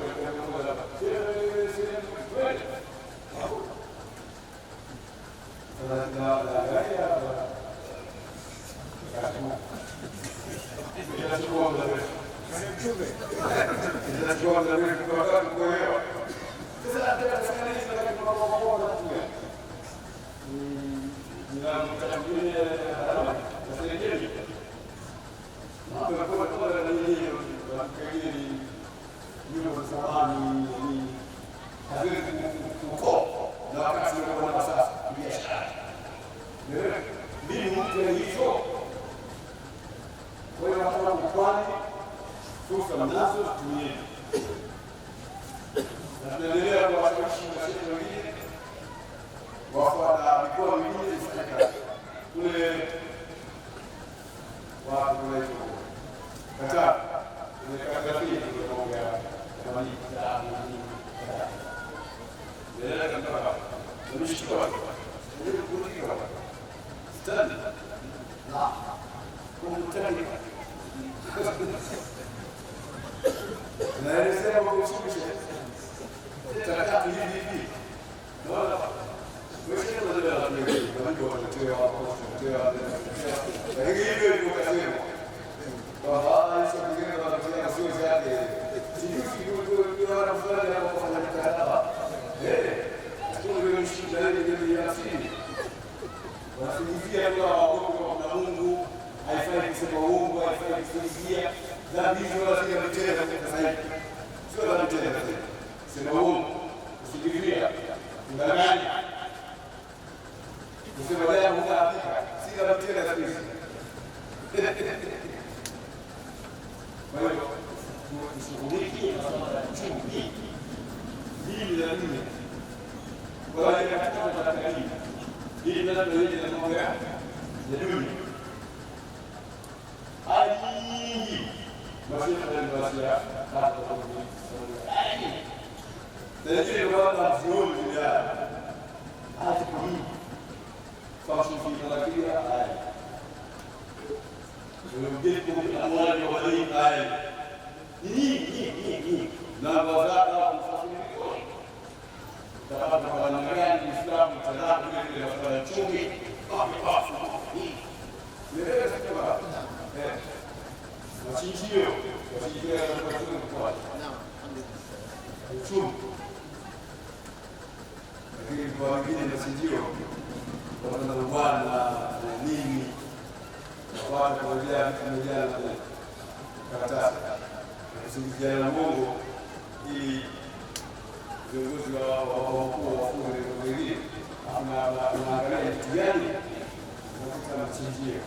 kwa Kwa hiyo kingine wanatia sio zake. Sisi wanafanya hapo kwa mkataba. Ndio mshida ile ya asili. Wanafikia kwa wagonjwa wa Mungu, haifai kusema uongo, haifai kusingizia. Dhambi hizo lazima mtende sasa hivi. Sio dhambi tena sasa. Sema uongo, usingizia, kudanganya. Kusema jambo hutafika. Si dhambi tena sasa hivi. Kwa hiyo tushughulike na swala la chuki. Hili la nne. Kwa hiyo katika hili hii ndio ndio mambo ya dunia. Hadi mashaka ndio wasia hata kwa ndio ndio wala mzuri ya hata hii kwa shughuli za kila haya ndio kwa amwali wa wali haya hii na wazaka mfasilikiwa kama kwa namna gani Uislamu tazama ile masuala ya uchumi machinjio ya uchumi, lakini kwa wengine machinjio wanauana na nini, watu wamejaa na karatasi kusingiziana na Mungu ili viongozi wa wakuu wafunze wengine unaangalia kitu gani katika machinjio.